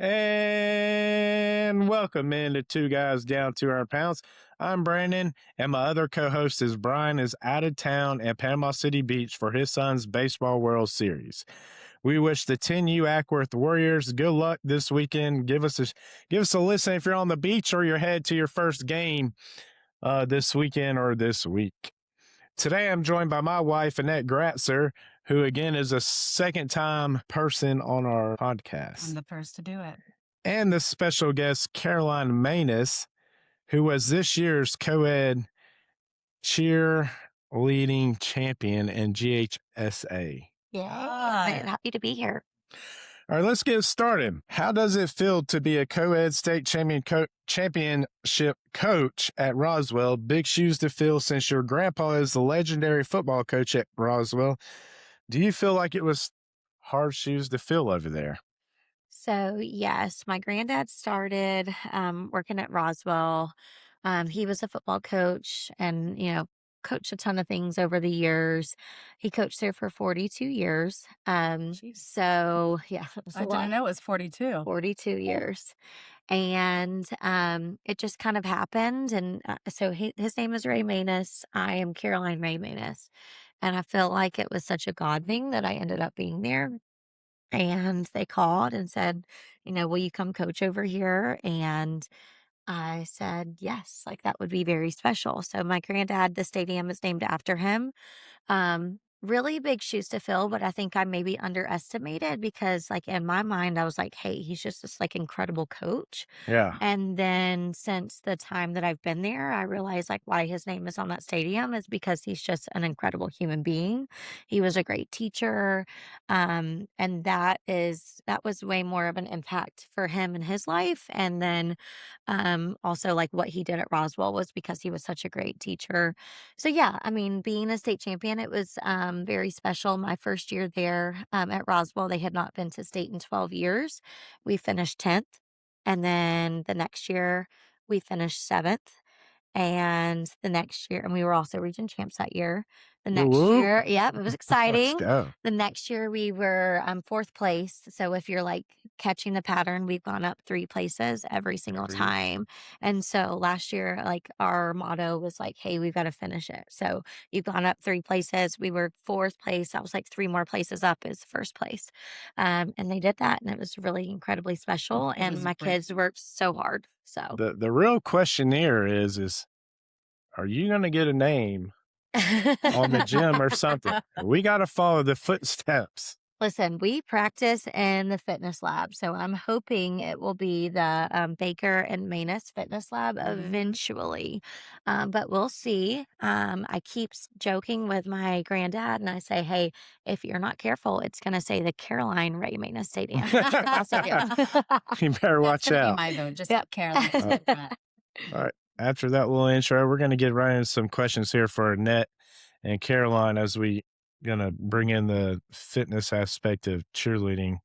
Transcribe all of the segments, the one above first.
And welcome into Two Guys Down 200 Pounds. I'm Brandon, and my other co host is Brian, is out of town at Panama City Beach for his son's Baseball World Series. We wish the 10U Ackworth Warriors good luck this weekend. Give us a listen if you're on the beach or you're headed to your first game this weekend or this week. Today, I'm joined by my wife, Annette Gratzer, who again is a second time person on our podcast. I'm the first to do it. And the special guest, Caroline Manus, who was this year's co-ed cheerleading champion in GHSA. Yeah, I'm happy to be here. All right, let's get started. How does it feel to be a co-ed state championship coach at Roswell? Big shoes to fill since your grandpa is the legendary football coach at Roswell. Do you feel like it was hard shoes to fill over there? So, yes, my granddad started working at Roswell. He was a football coach and, coached a ton of things over the years. He coached there for 42 years. So, yeah, it was I a lot. didn't know it was 42. 42 years. And it just kind of happened. And so his name is Ray Manus. I am Caroline Ray Manus. And I feel like it was such a God thing that I ended up being there. And they called and said, will you come coach over here? And I said, yes, like that would be very special. So my granddad, the stadium is named after him. Really big shoes to fill, but I think I maybe underestimated because like in my mind, I was like, hey, he's just this like incredible coach. Yeah. And then since the time that I've been there, I realized like why his name is on that stadium is because he's just an incredible human being. He was a great teacher. And that was way more of an impact for him in his life. And then also like what he did at Roswell was because he was such a great teacher. So yeah, I mean, being a state champion, it was very special. My first year there at Roswell, they had not been to state in 12 years. We finished 10th. And then the next year, we finished 7th. And the next year, and we were also region champs that year. The next Woo-woo. year, yeah, it was Let's exciting. go. The next year, we were 4th place. So if you're like catching the pattern, we've gone up 3 places every single time. And so last year, like our motto was like, hey, we've got to finish it. So you've gone up 3 places. We were 4th place. I was like 3 more places up is first place. And they did that. And it was really incredibly special. It And was my great. kids worked so hard. So The real question here is are you going to get a name on the gym or something? We got to follow the footsteps. Listen, we practice in the fitness lab, so I'm hoping it will be the Baker and Manus Fitness Lab eventually, but we'll see. I keep joking with my granddad, and I say, "Hey, if you're not careful, it's going to say the Caroline Ray Manus Stadium." So, You better watch That's gonna be out. my vote. Just Yep. Caroline. All right. After that little intro, we're going to get right into some questions here for Annette and Caroline as we going to bring in the fitness aspect of cheerleading.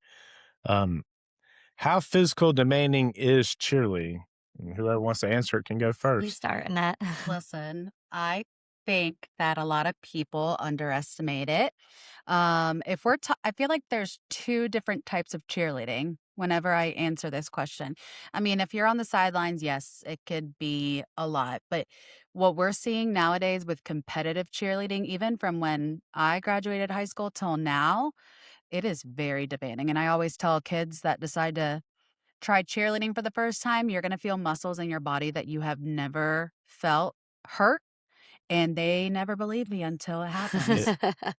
How physical demanding is cheerleading? And whoever wants to answer it can go You first. start, Annette. Listen, I think that a lot of people underestimate it. I feel like there's 2 different types of cheerleading whenever I answer this question. I mean, if you're on the sidelines, yes, it could be a lot. But what we're seeing nowadays with competitive cheerleading, even from when I graduated high school till now, it is very demanding. And I always tell kids that decide to try cheerleading for the first time, you're going to feel muscles in your body that you have never felt hurt. And they never believed me until it happens.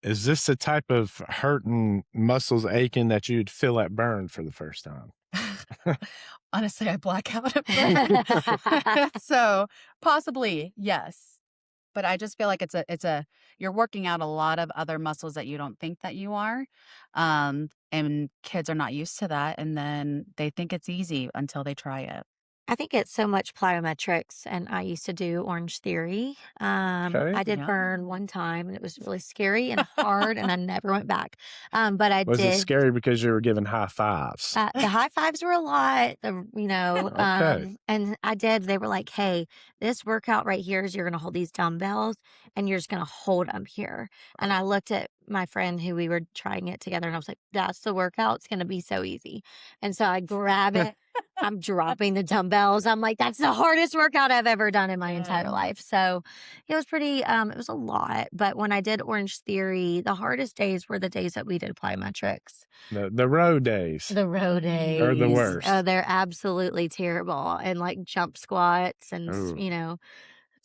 Is this the type of hurting muscles aching that you'd feel at burn for the first time? Honestly, I black out at first. So possibly, yes. But I just feel like you're working out a lot of other muscles that you don't think that you are. And kids are not used to that. And then they think it's easy until they try it. I think it's so much plyometrics, and I used to do Orange Theory. Okay. I did Yeah. burn one time, and it was really scary and hard, and I never went back. But I Was it did. scary because you were given high fives? The high fives were a lot, Okay. and I did. They were like, "Hey, this workout right here is you're gonna hold these dumbbells, and you're just gonna hold them here." And I looked at my friend who we were trying it together, and I was like, "That's the workout. It's gonna be so easy." And so I grab it. I'm dropping the dumbbells. I'm like, "That's the hardest workout I've ever done in my entire Yeah. life." So it was pretty. It was a lot. But when I did Orange Theory, the hardest days were the days that we did plyometrics. The road days The row are the days, oh, worst. they're absolutely terrible, and, like, jump squats and Oh,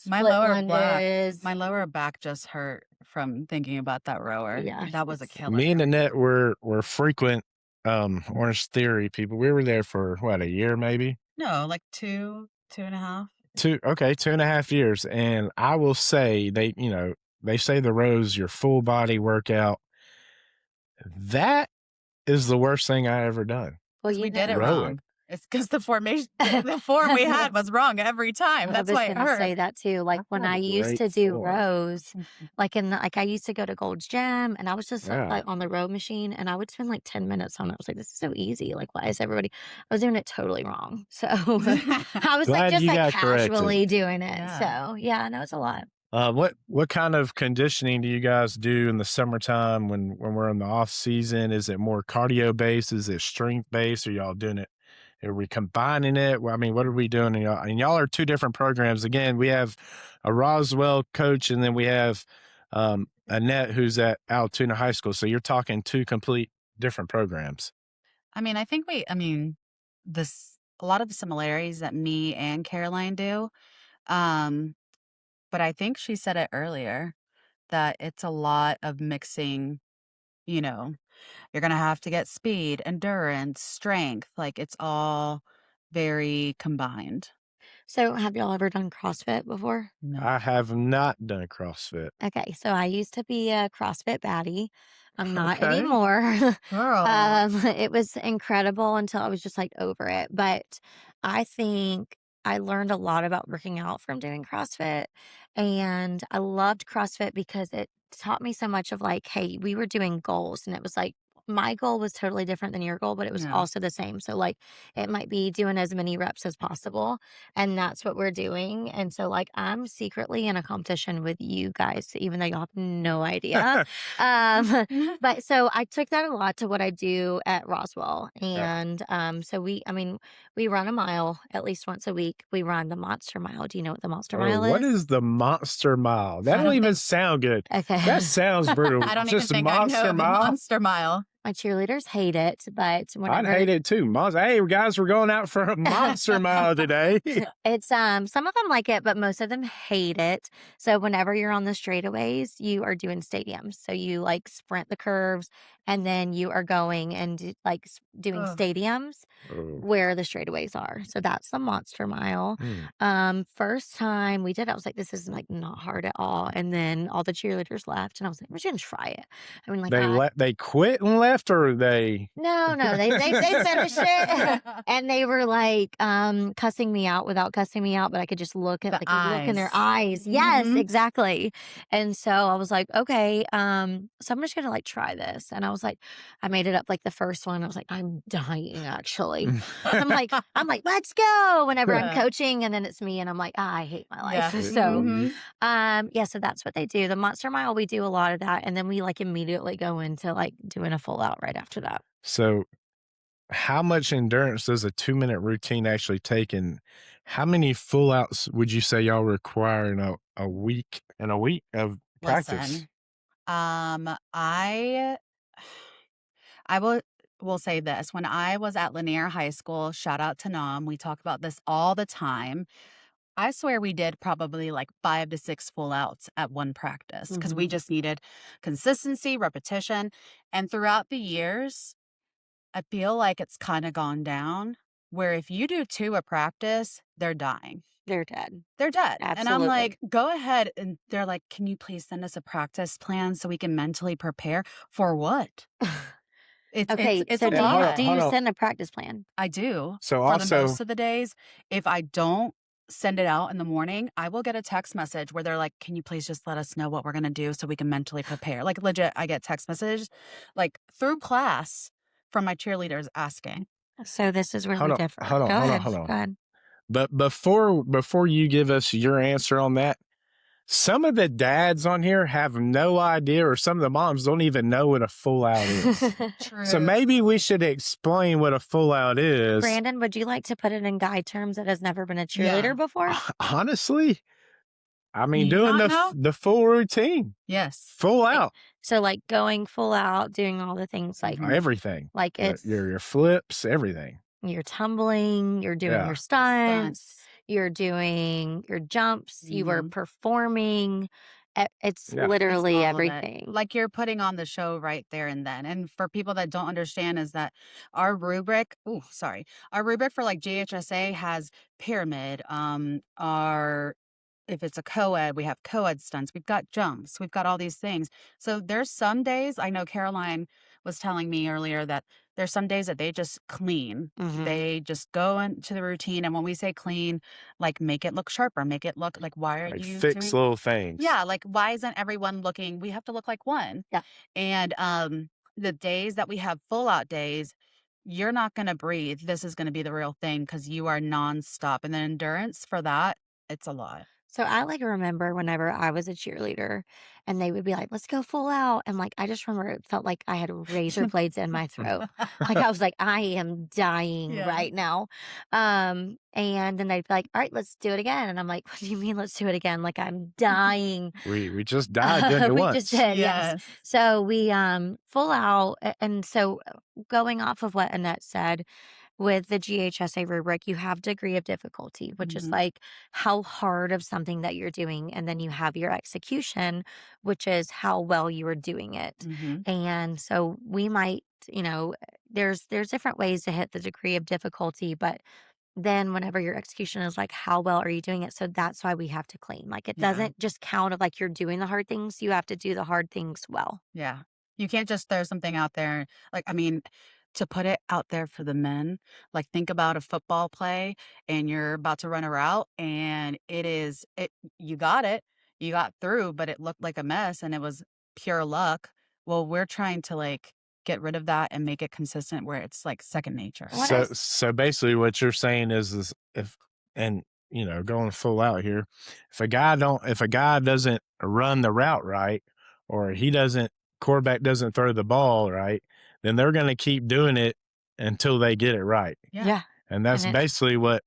My split lower back lunges. my lower back just hurt from thinking about that rower. Yeah, That was a it's killer. me and Annette were frequent Orange Theory people. We were there for what, a year maybe? No, like 2.5. 2.5 years. And I will say they say the row's your full body workout. That is the worst thing I ever done. well, 'Cause we did it Rowing. wrong. It's because the formation the form we had was wrong every time. I That's was why it gonna hurt. say that too, I like, when had I a used great to do form. rows, I used to go to Gold's Gym, and I was just, Yeah. like, on the row machine, and I would spend, like, 10 minutes on it. I was like, "This is so easy, like, why is everybody" I was doing it totally wrong. So, I was, like, Glad just, you like, got corrected. casually doing it. Yeah. So, yeah, no, it's a lot. What kind of conditioning do you guys do in the summertime when we're in the off season? Is it more cardio based? Is it strength based? Are y'all doing it? Are we combining it? Well, I mean, what are we doing? And y'all are two different programs. Again, we have a Roswell coach, and then we have Annette, who's at Altoona High School. So you're talking two complete different programs. I mean, this a lot of the similarities that me and Caroline do. Um, but I think she said it earlier that it's a lot of mixing, you know, you're gonna have to get speed, endurance, strength, like it's all very combined. So, have y'all ever done CrossFit before? No. I have not done CrossFit. Okay, so I used to be a CrossFit baddie. I'm not Okay. anymore. Girl. It was incredible until I was just like over it. But I think I learned a lot about working out from doing CrossFit. And I loved CrossFit because it taught me so much of like, hey, we were doing goals, and it was like, my goal was totally different than your goal, but it was Yeah. also the same. So, like, it might be doing as many reps as possible, and that's what we're doing. And so, like, I'm secretly in a competition with you guys, even though y'all have no idea. Um, but so I took that a lot to what I do at Roswell. Yep. And we run a mile at least once a week. We run the Monster Mile. Do you know what the Monster Oh, Mile what is? is the Monster Mile? That I don't don't even think sound good. Okay. That sounds brutal. I don't even Just a think I Monster know the Mile? Monster Mile. My cheerleaders hate it, but I'd whenever hate it too. Hey, guys, we're going out for a Monster Mile today. it's some of them like it, but most of them hate it. So whenever you're on the straightaways, you are doing stadiums. So you like sprint the curves, and then you are going and doing Ugh. stadiums Oh, where the straightaways are. So that's the Monster Mile. hmm. First time we did, I was like, this is like not hard at all. And then all the cheerleaders left, and I was like, we're just gonna try it. I mean, like They quit and left, or they? no, no, they finished it, and they were, like, cussing me out without cussing me out, but I could just look at The like, look in their eyes. eyes. Yes, Mhm. exactly, and so I was like, "Okay, so I'm just gonna, like, try this," and I was like I made it up, like, the first one, I was like, "I'm dying, actually." I'm like, "Let's go," whenever I'm Yeah. coaching, and then it's me, and I'm like, "Ah, I hate my life." Yeah. So, Mhm. yeah, so that's what they do. The Monster Mile, we do a lot of that, and then we, like, immediately go into, like, doing a full out right after that. So, how much endurance does a 2-minute routine actually take, and how many full outs would you say y'all require in a week? In a week of practice? Listen, I I will say this. When I was at Lanier High School, shout out to Nam, we talk about this all the time. I swear we did probably like 5 to 6 full outs at one practice because we Mhm. just needed consistency, repetition, and throughout the years, I feel like it's kinda gone down where if you do 2 a practice, they're dying. They're dead. They're dead, and I'm Absolutely. like, "Go ahead," and they're like, "Can you please send us a practice plan so we can mentally prepare?" For what? Okay, It's so a do you lot. do hold you on. send a practice plan? I do. So For the also, most of the days, if I don't send it out in the morning, I will get a text message where they're like, "Can you please just let us know what we're gonna do so we can mentally prepare?" Like, legit, I get text messages, like, through class from my cheerleaders asking. So this is where hold we on, differ. hold on, Go hold on, ahead. hold Go on. ahead. But before you give us your answer on that, some of the dads on here have no idea, or some of the moms don't even know what a full out is. So True. maybe we should explain what a full out is. Brandon, would you like to put it in guy terms that has never been a Yeah. cheerleader before? Honestly, I Do mean, you doing not know? the full routine, Yes. full Like, out, so like going full out, doing all the things like Mhm. everything, like it's your flips, everything. you're tumbling, you're doing Yeah. your stunts, Stunts. you're doing your jumps, you are Mhm. performing. It's Yeah. It's literally all of it. everything. Like, you're putting on the show right there and then. And for people that don't understand is that our rubric for, like, GHSA has pyramid, our if it's a co-ed, we have co-ed stunts, we've got jumps, we've got all these things. So there's some days, I know Caroline was telling me earlier that there's some days that they just clean. Mhm. They just go into the routine, and when we say clean, like, make it look sharper, make it look like, why aren't Like you fix doing little things. yeah, like, why isn't everyone looking we have to look like one. Yeah. And, the days that we have full out days, you're not gonna breathe. This is gonna be the real thing because you are nonstop, and the endurance for that, it's a lot. So I like remember whenever I was a cheerleader and they would be like, let's go full out. And like, I just remember it felt like I had razor blades in my throat. Like I was like, I am dying Yeah. right now. And then they'd be like, all right, let's do it again. And I'm like, what do you mean let's do it again? Like I'm dying. We just died doing it We once. just did, yes. Yes. So we full out and so going off of what Annette said, with the GHSA rubric, you have degree of difficulty, which is Mhm. like how hard of something that you're doing. And then you have your execution, which is how well you are doing it. Mhm. And so we might, there's different ways to hit the degree of difficulty, but then whenever your execution is like, how well are you doing it? So that's why we have to clean. Like it Yeah. doesn't just count of like you're doing the hard things. You have to do the hard things well. Yeah. You can't just throw something out there. Like, I mean, to put it out there for the men, like, think about a football play and you're about to run a route and you got it, you got through, but it looked like a mess and it was pure luck. Well, we're trying to, like, get rid of that and make it consistent where it's like second nature. What I So basically what you're saying is if, and going full out here, if a guy doesn't run the route right, or quarterback doesn't throw the ball right, then they're going to keep doing it until they get it right. Yeah. Yeah. And that's And it, basically what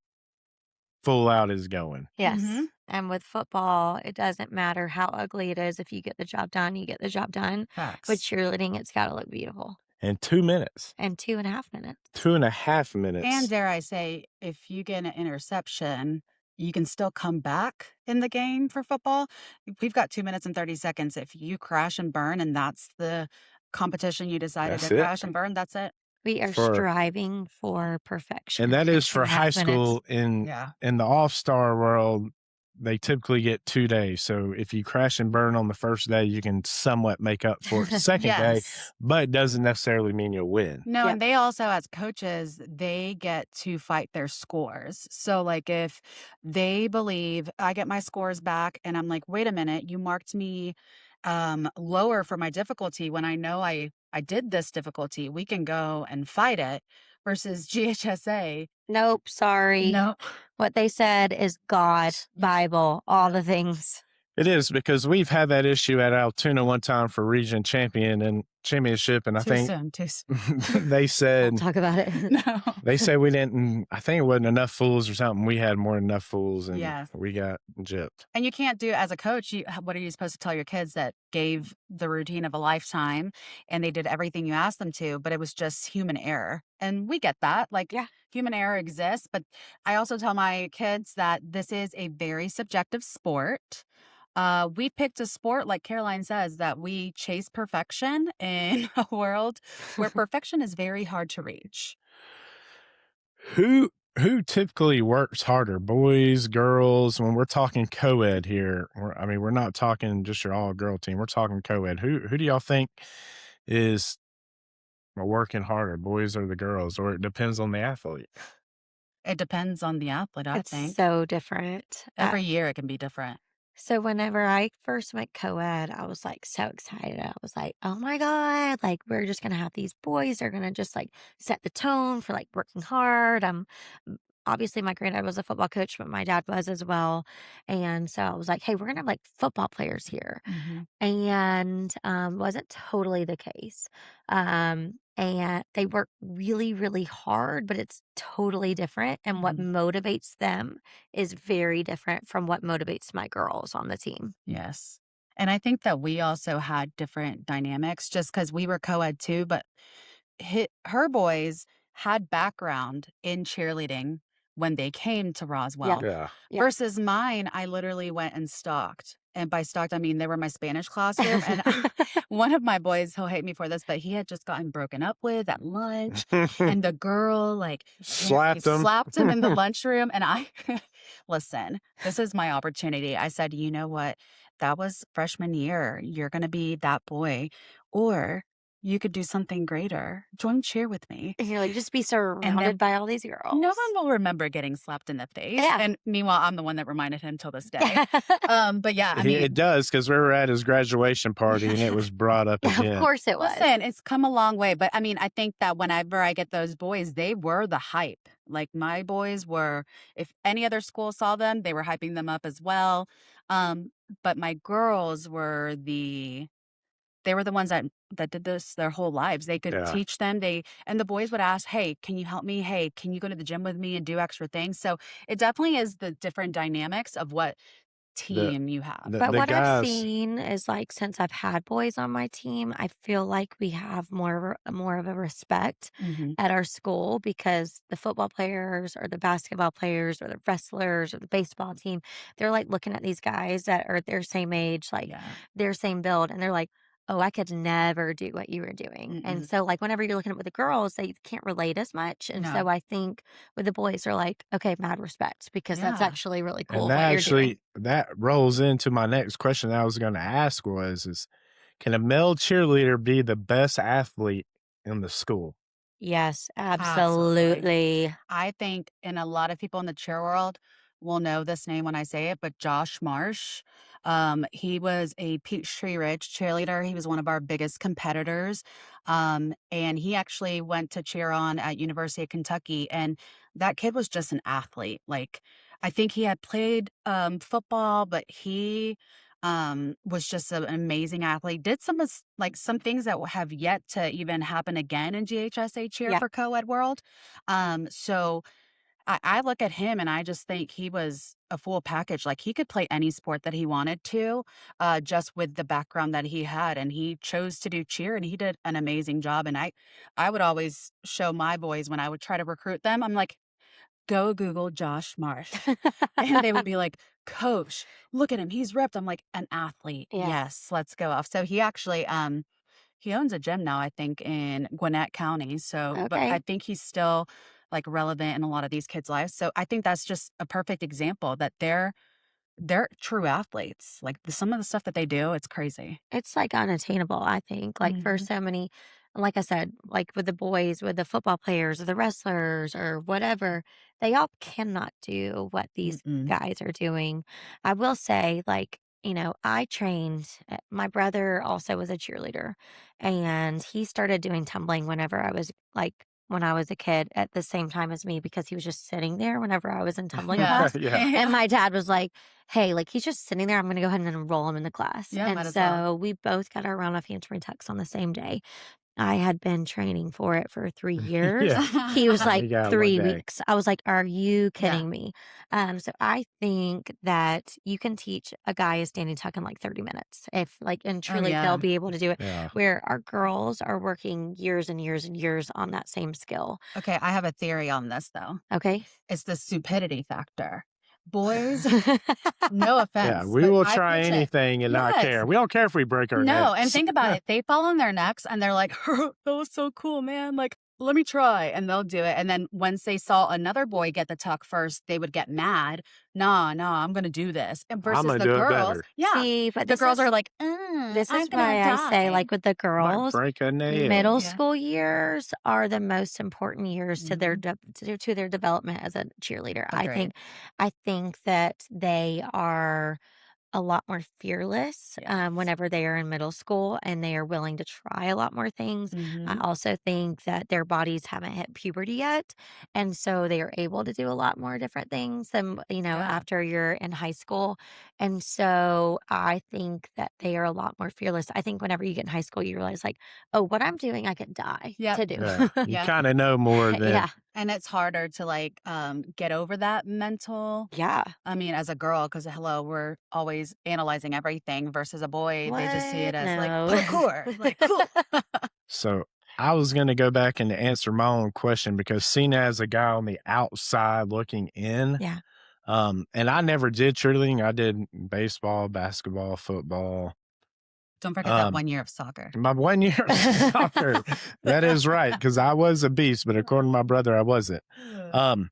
full out is going. yes. Mhm. And with football, it doesn't matter how ugly it is. If you get the job done, you get the job done. Facts. With cheerleading, it's got to look beautiful. In 2 minutes, And 2.5 minutes. 2.5 minutes. And dare I say, if you get an interception, you can still come back in the game for football. We've got 2 minutes and 30 seconds. If you crash and burn and that's the competition you decided That's to it. crash and burn, that's it. We are For- striving for perfection. And that in is for 2.5 high minutes. school. Yeah. In the all-star world, they typically get 2 days. So if you crash and burn on the first day, you can somewhat make up for it the second day, Yes. but it doesn't necessarily mean you'll win. No, Yep. and they also, as coaches, they get to fight their scores. So, like, if they believe I get my scores back and I'm like, wait a minute, you marked me lower for my difficulty when I know I did this difficulty, we can go and fight it versus GHSA. Nope, sorry. No. What they said is God, Bible, all the things. It is, because we've had that issue at Altoona one time for region championship, and I Too think soon. Too soon. they Don't said talk about it. No. they said we didn't. I think it wasn't enough fools or something. We had more than enough fools, and Yeah. we got gypped. And you can't do as a coach, what are you supposed to tell your kids that gave the routine of a lifetime and they did everything you asked them to, but it was just human error. And we get that. Like, Yeah. human error exists, but I also tell my kids that this is a very subjective sport. We picked a sport, like Caroline says, that we chase perfection in a world where perfection is very hard to reach. Who typically works harder, boys, girls? When we're talking co-ed here, we're not talking just your all-girl team. We're talking co-ed. Who do y'all think is Or working harder, boys or the girls, or it depends on the athlete. It depends on the athlete, I It's think. so different. Every year it can be different. So whenever I first went co-ed, I was like so excited. I was like, "Oh my God, like we're just gonna have these boys, they're gonna just like set the tone for like working hard." Obviously my granddad was a football coach, but my dad was as well. And so I was like, "Hey, we're gonna have like football players here." Mhm. And wasn't totally the case. And they work really, really hard, but it's totally different. And what Mhm. motivates them is very different from what motivates my girls on the team. Yes. And I think that we also had different dynamics just because we were co-ed too, but her boys had background in cheerleading when they came to Yep. Roswell Yeah. Yep. versus mine, I literally went and stalked. And by stalked, I mean they were my Spanish classroom. And one of my boys, he'll hate me for this, but he had just gotten broken up with at lunch. And the girl, like, apparently Slapped him. slapped him in the lunchroom. And I, listen, this is my opportunity. I said, you know what? That was freshman year. You're going to be that boy. Or you could do something greater. Join cheer with me. And you're like, just be And surrounded then by all these no girls. one will remember getting slapped in the face. Yeah. And meanwhile, I'm the one that reminded him till this day. But yeah, I It mean, does, because we were at his graduation party and it was brought up Of again. course it was. listen, it's come a long way. But I mean, I think that whenever I get those boys, they were the hype. Like my boys were, if any other school saw them, they were hyping them up as well. But my girls were they were the ones that did this their whole lives. They could Yeah. teach them. And the boys would ask, "Hey, can you help me? Hey, can you go to the gym with me and do extra things?" So it definitely is the different dynamics of what The team you have. But the what I've guys, seen is like since I've had boys on my team, I feel like we have more of a respect Mhm. at our school because the football players or the basketball players or the wrestlers or the baseball team, they're like looking at these guys that are their same age, like Yeah. their same build, and they're like, "Oh, I could never do what you were doing." And Mm-mm. so like whenever you're looking at with the girls, they can't relate as much. And No. so I think with the boys, they're like, "Okay, mad respect because that's Yeah. actually really and cool what you're doing." that rolls into my next question I was going to ask is can a male cheerleader be the best athlete in the school? Yes, Absolutely. absolutely. I think and a lot of people in the cheer world will know this name when I say it, but Josh Marsh, he was a Peachtree Ridge cheerleader. He was one of our biggest competitors. And he actually went to cheer on at University of Kentucky. And that kid was just an athlete. Like, I think he had played football, but he was just an amazing athlete. Did like some things that have yet to even happen again in GHSA cheer Yeah. for co-ed world. So I look at him and I just think he was a full package. Like he could play any sport that he wanted to, just with the background that he had. And he chose to do cheer and he did an amazing job. And I would always show my boys when I would try to recruit them, I'm like, go Google Josh Marsh. And they would be like, Coach, look at him. He's ripped. I'm like, an athlete. Yeah. Yes, let's go off. So he actually he owns a gym now, I think, in Gwinnett County. So, but I Okay. think he's still like relevant in a lot of these kids' lives. So I think that's just a perfect example that they're true athletes. Like some of the stuff that they do, it's crazy. It's like unattainable, I think. Like for Mhm. so many, like I said, like with the boys, with the football players or the wrestlers or whatever, they all cannot do what these Mm-mm. guys are doing. I will say, like, I trained, my brother also was a cheerleader and he started doing tumbling whenever I was like, when I was a kid at the same time as me because he was just sitting there whenever I was in tumbling Yeah. class. Yeah. And my dad was like, "Hey, like he's just sitting there. I'm gonna go ahead and enroll him in the class." Yeah, And might as well. so we both got our round off handspring tucks on the same day. I had been training for it for 3 years. Yeah. He was like You got one 3 day. weeks. I was like, "Are you Yeah. kidding me?" So I think that you can teach a guy a standing tuck in like 30 minutes. If like and Oh truly they'll yeah. be able to do it. Yeah. Where our girls are working years and years and years on that same skill. Okay, I have a theory on this though. Okay? It's the stupidity factor. Boys, no Yeah. offense, We but will I try pitch it. anything and not Yes. care. We don't care if we break our No, and necks. think about it. They fall on their necks and they're like, "That was so cool, man." Like, let me try. And they'll do it. And then once they saw another boy get the tuck first, they would get mad. Nah, I'm going to do this. And I'm versus gonna the do it girls, better. yeah, See, but the girls are like, this is I'm going to why I say, die. like, with the Might girls, break a middle nail. Yeah. school years are the most important years to their Mhm. to their development as a cheerleader. Agreed. I think that they are a lot more fearless Yes. whenever they are in middle school and they are willing to try a lot more things. I Mhm. also think that their bodies haven't hit puberty yet. And so they are able to do a lot more different things than, Yeah. after you're in high school. And so I think that they are a lot more fearless. I think whenever you get in high school, you realize, like, oh, what I'm doing, I could die Yep. to do. Yeah, you Yep. kind of know more than Yeah. And it's harder to like get over that mental. Yeah. I mean, as a girl, because hello, we're always analyzing everything versus a boy, they just see it What? as like No. parkour, like cool. so. I was going to go back and answer my own question because seen as a guy on the outside looking in, Yeah. and I never did cheerleading. I did baseball, basketball, football. Don't forget that Um, 1 year of soccer. my 1 year of soccer. That is right, because I was a beast, but according to my brother, I wasn't. Um,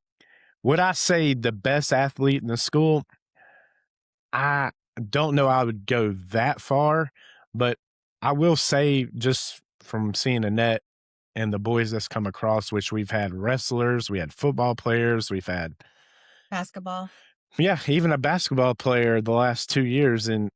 would I say the best athlete in the school? I don't know I would go that far, but I will say just from seeing Annette and the boys that's come across, which we've had wrestlers, we had football players, we've had Basketball. even a basketball player the last 2 years. And,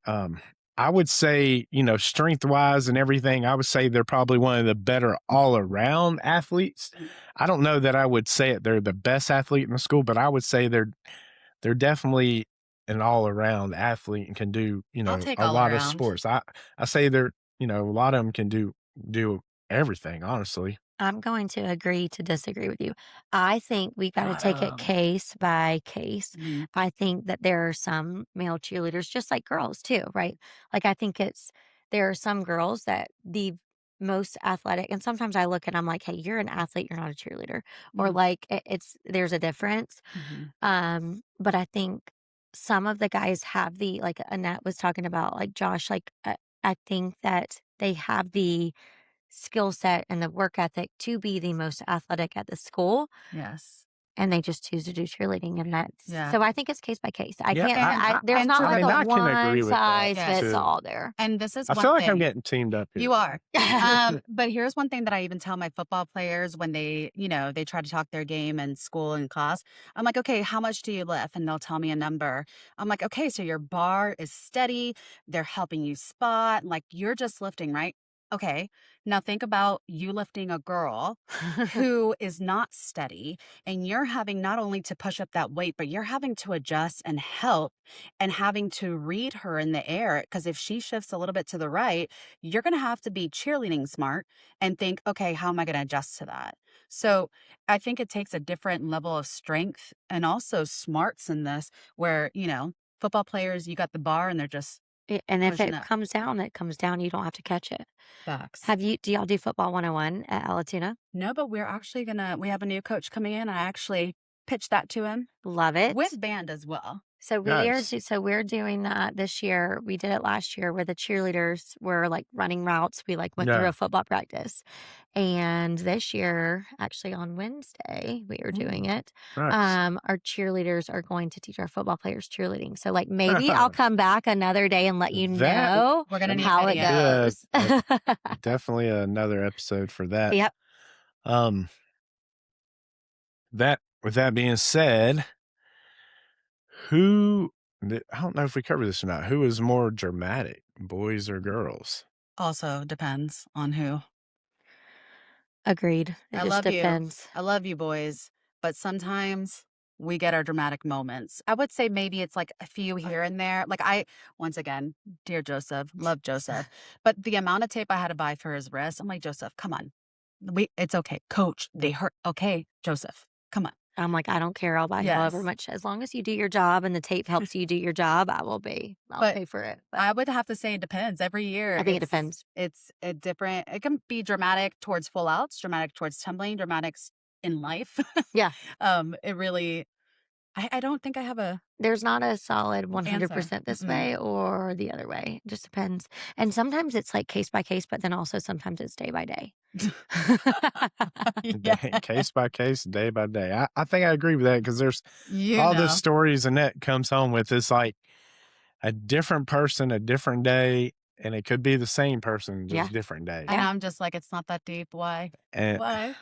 I would say, strength wise and everything, I would say they're probably one of the better all around athletes. I don't know that I would say it they're the best athlete in the school, but I would say they're definitely an all around athlete and can do, I'll take a all lot of around. sports. I say they're, a lot of them can do everything, honestly. I'm going to agree to disagree with you. I think we got to Got take it 'em. case by case. Mhm. I think that there are some male cheerleaders, just like girls too, right? Like, I think there are some girls that the most athletic, and sometimes I look and I'm like, hey, you're an athlete, you're not a cheerleader. Or Yeah. like, there's a difference. Mhm. But I think some of the guys have like Annette was talking about, like Josh, like, I think that they have the skill set and the work ethic to be the most athletic at the school, Yes. and they just choose to do cheerleading, and that's Yeah. so I think it's case by case. I Yeah, can't say And there's and not to like the I mean, a I can agree one with that size Yes. fits too. all there. and this is I one feel like I'm thing. getting teamed up here. You are. But here's one thing that I even tell my football players when they try to talk their game in school and class. I'm like, okay, how much do you lift? And they'll tell me a number. I'm like, okay, so your bar is steady. They're helping you spot. Like you're just lifting, right? Okay. Now think about you lifting a girl who is not steady and you're having not only to push up that weight, but you're having to adjust and help and having to read her in the air. Because if she shifts a little bit to the right, you're going to have to be cheerleading smart and think, okay, how am I going to adjust to that? So I think it takes a different level of strength and also smarts in this where, football players, you got the bar and they're just And if pushing it up. comes down, it comes down. You don't have to catch it. Facts. Do y'all do football 101 at Alatuna? No, but we have a new coach coming in. I actually pitched that to him Love it. with band as well. Nice. So we're doing that this year. We did it last year where the cheerleaders were like running routes. We like went through Yeah, a football practice. And this year, actually on Wednesday, we are doing Ooh. it. nice. Our cheerleaders are going to teach our football players cheerleading. So like maybe I'll come back another day and let you That know We're going to need how it video. goes. definitely another episode for that. Yep. Um, that with that being said, who I don't know if we covered this or not. Who is more dramatic, boys or girls? Also depends on who. Agreed. It I just love you. depends. I love you, boys. But sometimes we get our dramatic moments. I would say maybe it's like a few here and there. Once again, dear Joseph, love Joseph. But the amount of tape I had to buy for his wrist, I'm like, Joseph, come on. It's okay. Coach, they hurt. Okay, Joseph, come on. I'm like, I don't care. I'll buy however Yes. much. As long as you do your job and the tape helps you do your job, I'll But pay for it. But I would have to say it depends. Every year, I think it depends. it's a different. It can be dramatic towards full outs, dramatic towards tumbling, dramatics in life. Yeah. It really. I don't think I have a There's not a solid answer. 100% this Mm-mm. way or the other way. It just depends. And sometimes it's like case by case, but then also sometimes it's day by day. Yeah, Case by case, day by day. I think I agree with that because there's you all the know. stories Annette comes home with. It's like a different person, a different day, and it could be the same person, Yeah. just different day. And Yeah. I'm just like, "It's not that deep. Why? And Why?"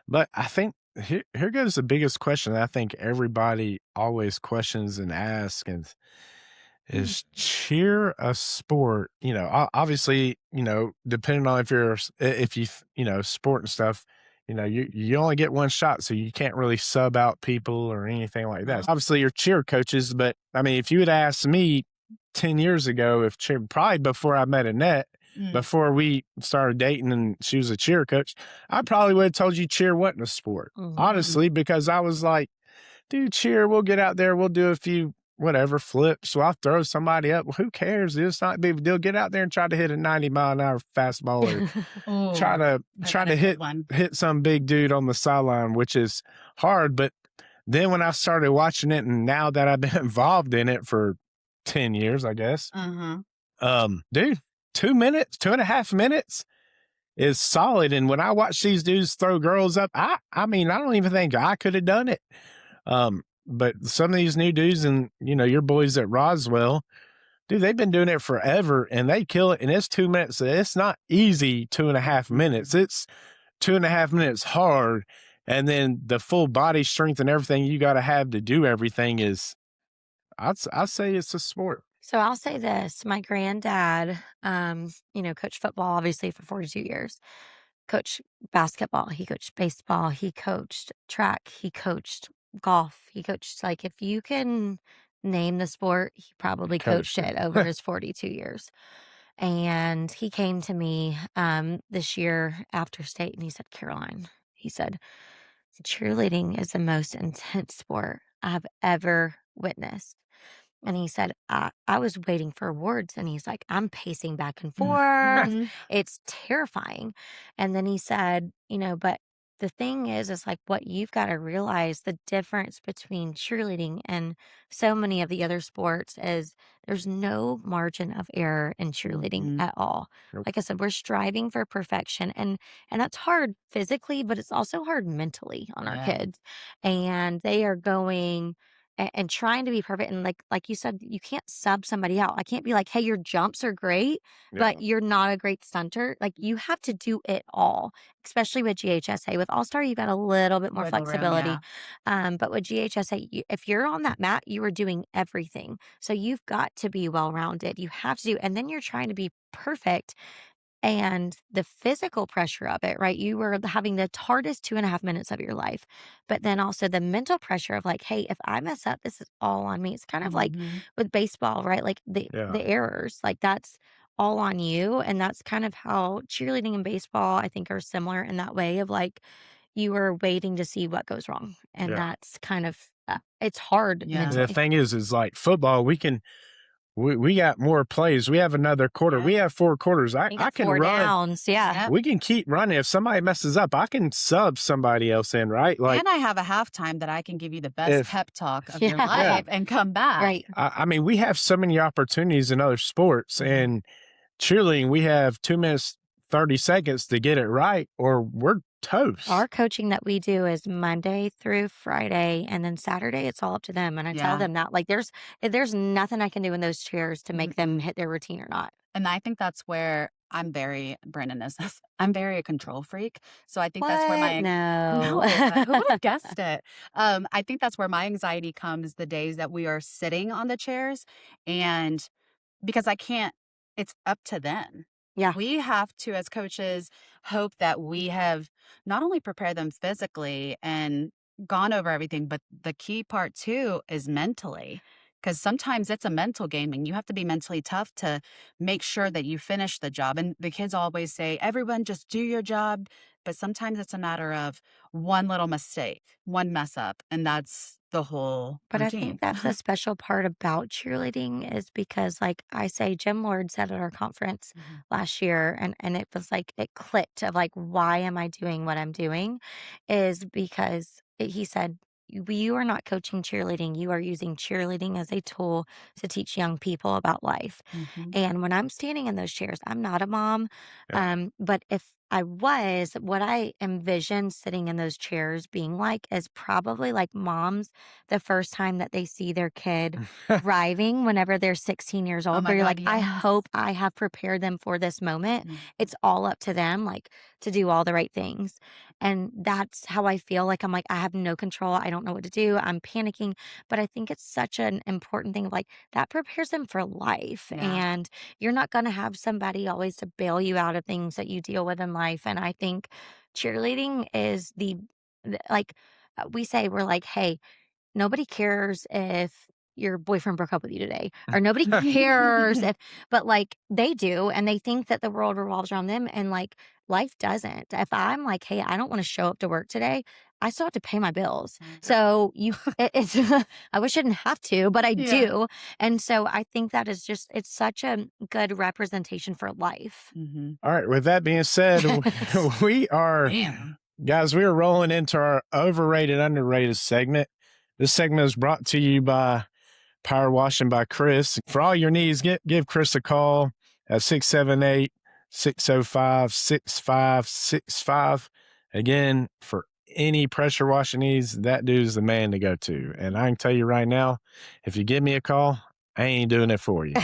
but I think here goes the biggest question that I think everybody always questions and asks, and Mm, is cheer a sport? Obviously, depending on if you're if sport and stuff, you only get one shot, so you can't really sub out people or anything like that. no. Obviously, you're cheer coaches, but I mean, if you had asked me 10 years ago, if cheer, probably before I met Annette, Mm, before we started dating and she was a cheer coach, I probably would have told you cheer wasn't a sport. Mhm. mm, Honestly, because I was like, dude, cheer, we'll get out there, we'll do a few whatever flips. So I'll throw somebody up. Well, who cares? It's not a big deal. Get out there and try to hit a 90-mile-an-hour fastball or try ooh, to that's try a to good hit one. hit some big dude on the sideline, which is hard. But then when I started watching it, and now that I've been involved in it for 10 years, I guess, Uh-huh. dude, 2 minutes, 2.5 minutes is solid. And when I watch these dudes throw girls up, I mean, I don't even think I could have done it. But some of these new dudes and your boys at Roswell, dude, they've been doing it forever and they kill it. And it's 2 minutes. It's not easy 2.5 minutes. It's 2.5 minutes hard. And then the full body strength and everything you got to have to do everything is, I'd say it's a sport. So I'll say this, my granddad, coached football obviously for 42 years, coached basketball, he coached baseball, he coached track, he coached golf, he coached, like, if you can name the sport, he probably coached Coached it. it over his 42 years. And he came to me this year after state and he said, Caroline, he said, cheerleading is the most intense sport I've ever witnessed. And he said, I was waiting for words. And he's like, I'm pacing back and forth. Mhm. It's terrifying. And then he said, but the thing is like what you've got to realize the difference between cheerleading and so many of the other sports is there's no margin of error in cheerleading Mhm. at all. Nope. Like I said, we're striving for perfection and that's hard physically, but it's also hard mentally on our Yeah. kids. And they are going and trying to be perfect and like you said you can't sub somebody out. I can't be like, hey, your jumps are great but Yeah. you're not a great stunter. Like you have to do it all, especially with GHSA. With All Star you got a little bit more Wiggle room, flexibility, yeah. but with GHSA if you're on that mat you are doing everything, so you've got to be well rounded. You have to do, and then you're trying to be perfect, and the physical pressure of it, right? You were having the hardest 2.5 minutes of your life. But then also the mental pressure of like, hey, if I mess up, this is all on me. It's kind of like Mhm. with baseball, right? Like the Yeah. the errors, like that's all on you. And that's kind of how cheerleading and baseball, I think, are similar in that way of like you are waiting to see what goes wrong. And Yeah. that's kind of it's hard Yeah. The mentally. thing is like football, we got more plays. We have another quarter. Yeah. We have 4 quarters. I, You I got can four run. downs. Yeah. Yep. We can keep running. If somebody messes up, I can sub somebody else in, right? Like And I have a halftime that I can give you the best if pep talk of your Yeah. yeah, life and come back. Right. I mean, we have so many opportunities in other sports Mhm. and cheerleading. We have 2 minutes, 30 seconds to get it right, or we're toast. Our coaching that we do is Monday through Friday, and then Saturday, it's all up to them, and I tell Yeah. them that, like, there's nothing I can do in those chairs to make them Mm-mm. hit their routine or not. And I think that's where Brandon is this. I'm very a control freak. So I think that's where What? my No. no, who would have guessed it? I think that's where my anxiety comes the days that we are sitting on the chairs and because I can't it's up to them. Yeah, We have to, as coaches, hope that we have not only prepared them physically and gone over everything, but the key part too is mentally. Because sometimes it's a mental game and you have to be mentally tough to make sure that you finish the job. And the kids always say, everyone just do your job. But sometimes it's a matter of one little mistake, one mess up, and that's the whole but I think routine. that's the special part about cheerleading is because, like I say, Jim Lord said at our conference Mhm. last year, and it was like it clicked of like, why am I doing what I'm doing? Is because he said, you are not coaching cheerleading. You are using cheerleading as a tool to teach young people about life. Mhm. And when I'm standing in those chairs, I'm not a mom. Yeah. But if I was, what I envision sitting in those chairs being like is probably like moms the first time that they see their kid thriving whenever they're 16 years Oh old, my where you're god, like, I yes. hope I have prepared them for this moment. Mhm. It's all up to them, like to do all the right things. And that's how I feel. Like, I'm like, I have no control. I don't know what to do. I'm panicking. But I think it's such an important thing. Like, that prepares them for life. Yeah. And you're not going to have somebody always to bail you out of things that you deal with in life. And I think cheerleading is like, we say, we're like, hey, nobody cares if your boyfriend broke up with you today, or nobody cares if, but like they do. And they think that the world revolves around them. And like life doesn't. If I'm like, hey, I don't want to show up to work today, I still have to pay my bills. So it's, I wish I didn't have to, but I Yeah. do. And so I think that is just, it's such a good representation for life. Mhm. All right. With that being said, we are, Man. guys, we are rolling into our overrated, underrated segment. This segment is brought to you by Power Washing by Chris. For all your needs, give Chris a call at 678-605-6565. Again, for any pressure washing needs, that dude's the man to go to. And I can tell you right now, if you give me a call, I ain't doing it for you.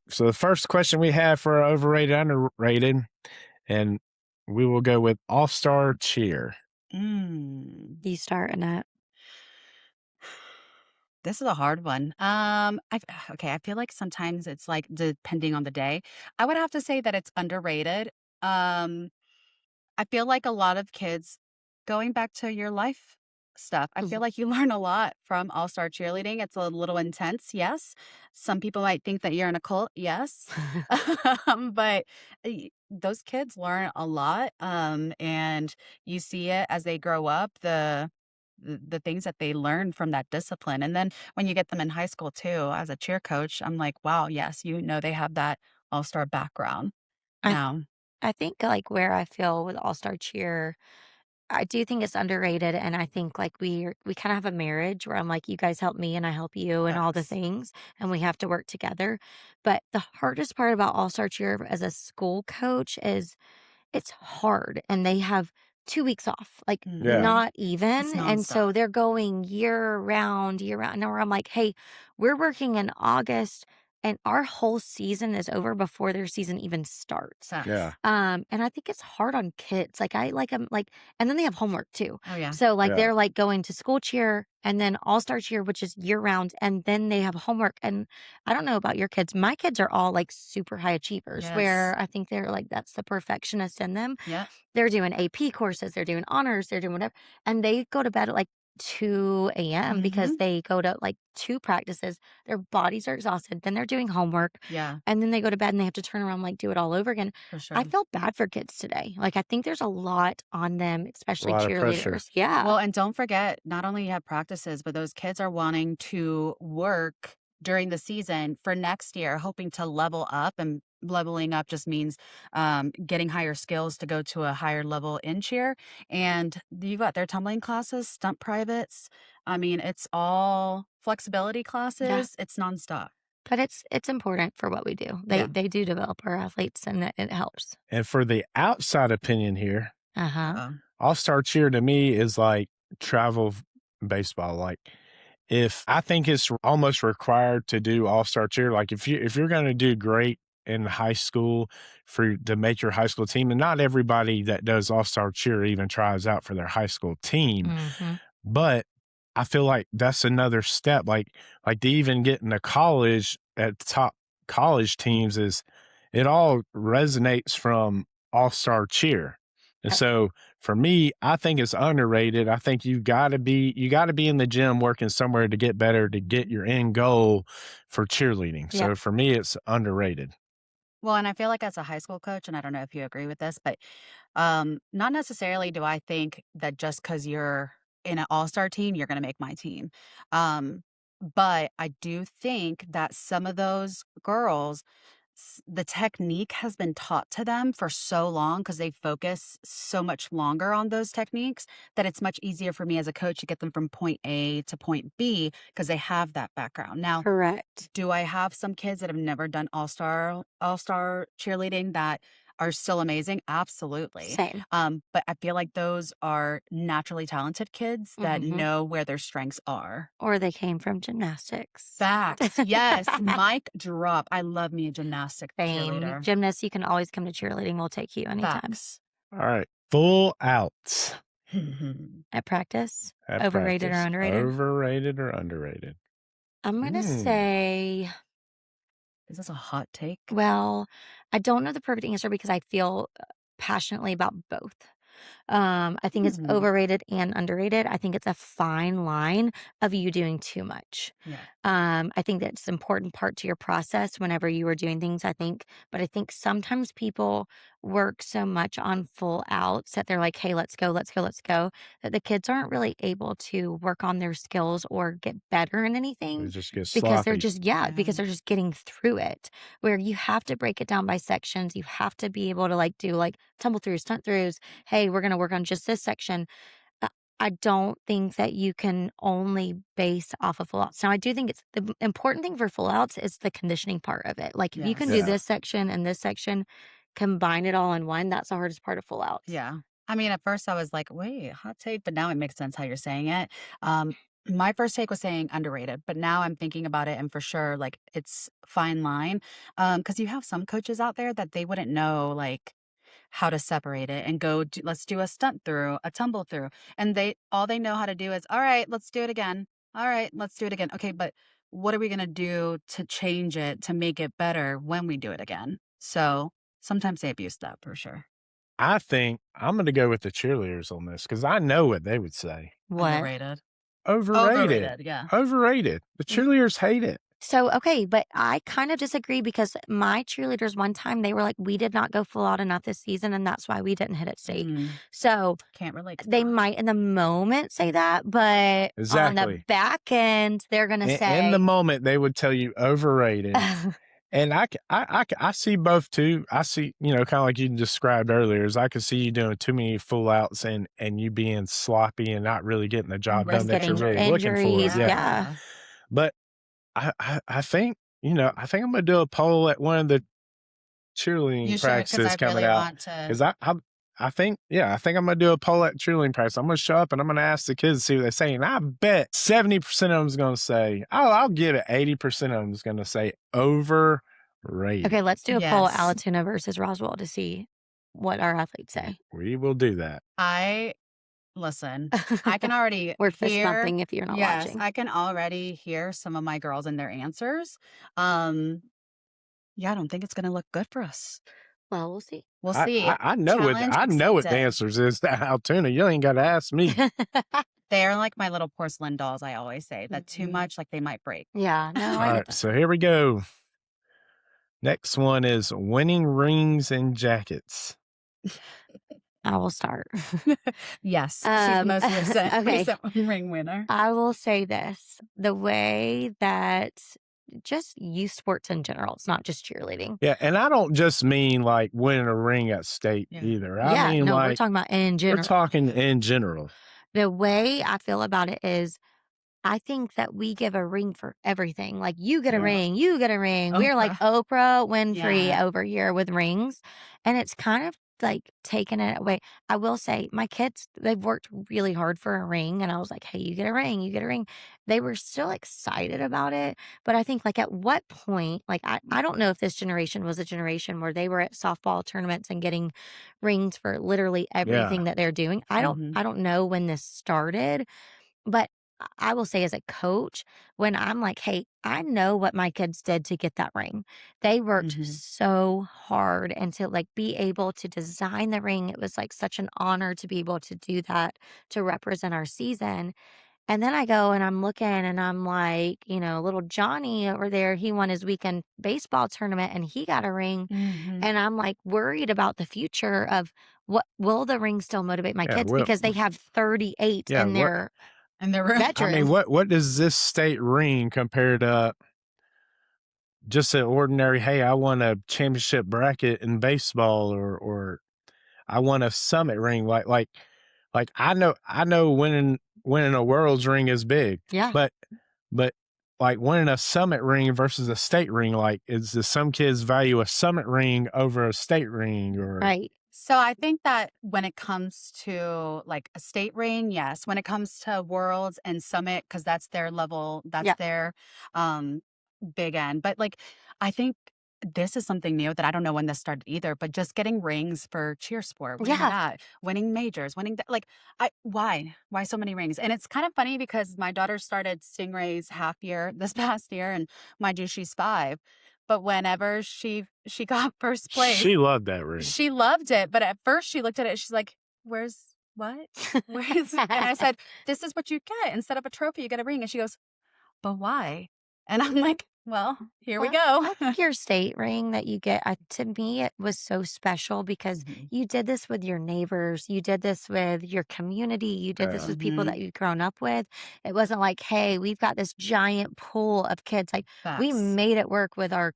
So the first question we have for our overrated, underrated, and we will go with All-Star Cheer. Mm. You start, Annette. This is a hard one. Okay, I feel like sometimes it's like depending on the day. I would have to say that it's underrated. Um, I feel like a lot of kids going back to your life stuff. I feel like you learn a lot from All-Star Cheerleading. It's a little intense, yes. Some people might think that you're in a cult, yes. But those kids learn a lot, and you see it as they grow up. The things that they learn from that discipline. And then when you get them in high school too, as a cheer coach, I'm like, wow, yes, they have that all-star background I now. I think like where I feel with All Star Cheer, I do think it's underrated. And I think like we kind of have a marriage where I'm like, you guys help me and I help you and all the Yes. things, and we have to work together. But the hardest part about All Star Cheer as a school coach is it's hard, and they have 2 weeks off, like, Yeah. Mhm. not It's even, and nonstop. so they're going year round, and where I'm like, "Hey, we're working in August, and our whole season is over before their season even starts." Yeah. Facts. And I think it's hard on kids, like, I like them, like, and then they have homework too. Oh, yeah. So, like, Yeah. they're, like, going to school cheer and then all-star cheer, which is year round, and then they have homework, and I don't know about your kids. My kids are all, like, super high achievers, Yes. where I think they're, like, that's the perfectionist in them. Yeah. They're doing AP courses, they're doing honors, they're doing whatever, and they go to bed at, like, 2 a.m. because Mhm. they go to, like, 2 practices. Their bodies are exhausted, then they're doing homework, Yeah, and then they go to bed and they have to turn around, like, do it all over again. for I sure. feel bad for kids today. Like, I think there's a lot on them, A especially lot of pressure. cheerleaders. Yeah. Well, and don't forget, not only you have practices, but those kids are wanting to work during the season for next year, hoping to level up. And leveling up just means getting higher skills to go to a higher level in cheer. And you got their tumbling classes, stunt privates. I mean, it's all flexibility Yeah. classes. It's nonstop. But it's important for what we do. They Yeah. they do develop our athletes, and it helps. And for the outside opinion here, Uh-huh. Uh-oh. All-Star Cheer to me is like travel baseball. Like if I think it's almost required to do All-Star Cheer, like if you're going to do great in high school to make your high school team, and not everybody that does All-Star Cheer even tries out for their high school team, Mhm. but I feel like that's another step. Like to even get into college at the top college teams is it all resonates from All-Star Cheer. And Yep. so for me, I think it's underrated. I think you gotta be in the gym working somewhere to get better to get your end goal for cheerleading. Yep. So for me, it's underrated. Well, and I feel like as a high school coach, and I don't know if you agree with this, but not necessarily do I think that just because you're in an all-star team, you're gonna make my team. But I do think that some of those girls the technique has been taught to them for so long because they focus so much longer on those techniques that it's much easier for me as a coach to get them from point A to point B because they have that background. Now, Correct. do I have some kids that have never done all-star cheerleading that are still amazing? Absolutely. Same. But I feel like those are naturally talented kids that Mhm. know where their strengths are. Or they came from gymnastics. Facts. Yes. Mic drop. I love me a gymnastic Same. cheerleader. Gymnasts, you can always come to cheerleading. We'll take you anytime. Facts. All right. Full outs At practice, at overrated or practice. underrated? Overrated or underrated? I'm gonna say, Is this a hot take? well, I don't know the perfect answer because I feel passionately about both. I think it's Hmm. overrated and underrated. I think it's a fine line of you doing too much. Yeah. I think that's an important part to your process whenever you are doing things, but I think sometimes people work so much on full outs that they're like, hey, let's go, let's go, let's go, that the kids aren't really able to work on their skills or get better in It anything just gets because they're sloppy. just, because they're just getting through it. Where you have to break it down by sections. You have to be able to like do like tumble throughs, stunt throughs. Hey, we're going to work on just this section. uh, I don't think that you can only base off of full outs. Now, I do think it's the important thing for full outs is the conditioning part of it. Like if you can do Yes. Yeah. this section and this section, combine it all in one, that's the hardest part of full outs. Yeah. I mean, at first I was like, wait, hot take, but now it makes sense how you're saying it. My first take was saying underrated, but now I'm thinking about it and for sure, like it's fine line. Because you have some coaches out there that they wouldn't know like how to separate it and go, let's do a stunt through, a tumble through. And all they know how to do is, all right, let's do it again. All right, let's do it again. Okay, but what are we going to do to change it, to make it better when we do it again? So sometimes they abuse that for sure. I think I'm going to go with the cheerleaders on this because I know what they would say. What? Underrated. Overrated. Overrated, yeah. Overrated. The cheerleaders hate it. So, okay, but I kind of disagree because my cheerleaders one time they were like, we did not go full out enough this season, and that's why we didn't hit it state. So Can't relate to they that. might in the moment say that, but on the Exactly. back end, they're gonna In the say, moment, they would tell you overrated. And I see both too. I see, kind of like you described earlier, is I could see you doing too many full outs and you being sloppy and not really getting the job done Risk that you're getting really looking for. injuries. Yeah. Yeah. But I think, I think I'm gonna do a poll at one of the cheerleading You should, because practices I coming really out. want to. Because I think I'm gonna do a poll at cheerleading practice. I'm gonna show up and I'm gonna ask the kids to see what they say. And I bet 70% of them is gonna say, I'll give it 80% of them is gonna say overrated. Okay, let's do a poll Yes. Alatoona versus Roswell to see what our athletes say. We will do that. Listen, I can already We're fist hear. bumping if you're not Yes, watching. I can already hear some of my girls and their answers. Yeah, I don't think it's going to look good for us. Well, we'll see. We'll see. I know what Challenge I know what the accepted. answers is to Altoona. You ain't gotta ask me. They're like my little porcelain dolls, I always say. That too Mhm. much, like they might break. Yeah, no, All I right, get that. so here we go. Next one is winning rings and jackets. I will start. Yes, she's the most recent, okay. recent ring winner. I will say this, the way that just youth sports in general, it's not just cheerleading. Yeah, and I don't just mean like winning a ring at state Yeah. either. I Yeah, mean no, we're like talking about in we're general. talking in general. The way I feel about it is I think that we give a ring for everything. Like you get a Yeah. ring, you get a ring. We're like Oprah Winfrey Yeah. over here with rings. And it's kind of like taking it away. I will say my kids, they've worked really hard for a ring. And I was like, hey, you get a ring, you get a ring. They were still excited about it. But I think like at what point, like I don't know if this generation was a generation where they were at softball tournaments and getting rings for literally everything that they're doing. I don't know when this started, but I will say as a coach, when I'm like, hey, I know what my kids did to get that ring. They worked so hard and to like be able to design the ring. It was like such an honor to be able to do that to represent our season. And then I go and I'm looking and I'm like, little Johnny over there, he won his weekend baseball tournament and he got a ring. And I'm like worried about the future of what will the ring still motivate my kids because they have 38 in their And there were bedroom. I mean, what does this state ring compare to just an ordinary, hey, I won a championship bracket in baseball, or I won a summit ring. Like I know winning a world's ring is big, Yeah. but like winning a summit ring versus a state ring, like is some kids value a summit ring over a state ring, or Right. So I think that when it comes to like a state ring, yes. When it comes to worlds and summit, because that's their level, that's Yeah. their um big end. But like I think this is something new that I don't know when this started either, but just getting rings for cheer sport, winning Yeah. that, winning majors, winning that, like why so many rings? And it's kind of funny because my daughter started Stingray's half year this past year, and mind you, she's 5. But whenever she got first place, she loved that ring. she loved it, but at first she looked at it, she's like, "Where's what? Where's" and I said, "This is what you get. Instead of a trophy, you get a ring." And she goes, "But why?" And I'm like, "Well, here we Well, go." I think your state ring that you get, to me, it was so special because Mhm. you did this with your neighbors, you did this with your community, you did this Yeah. with people that Mhm. you've grown up with. It wasn't like, hey, we've got this giant pool of kids. Like we Facts. made it work with our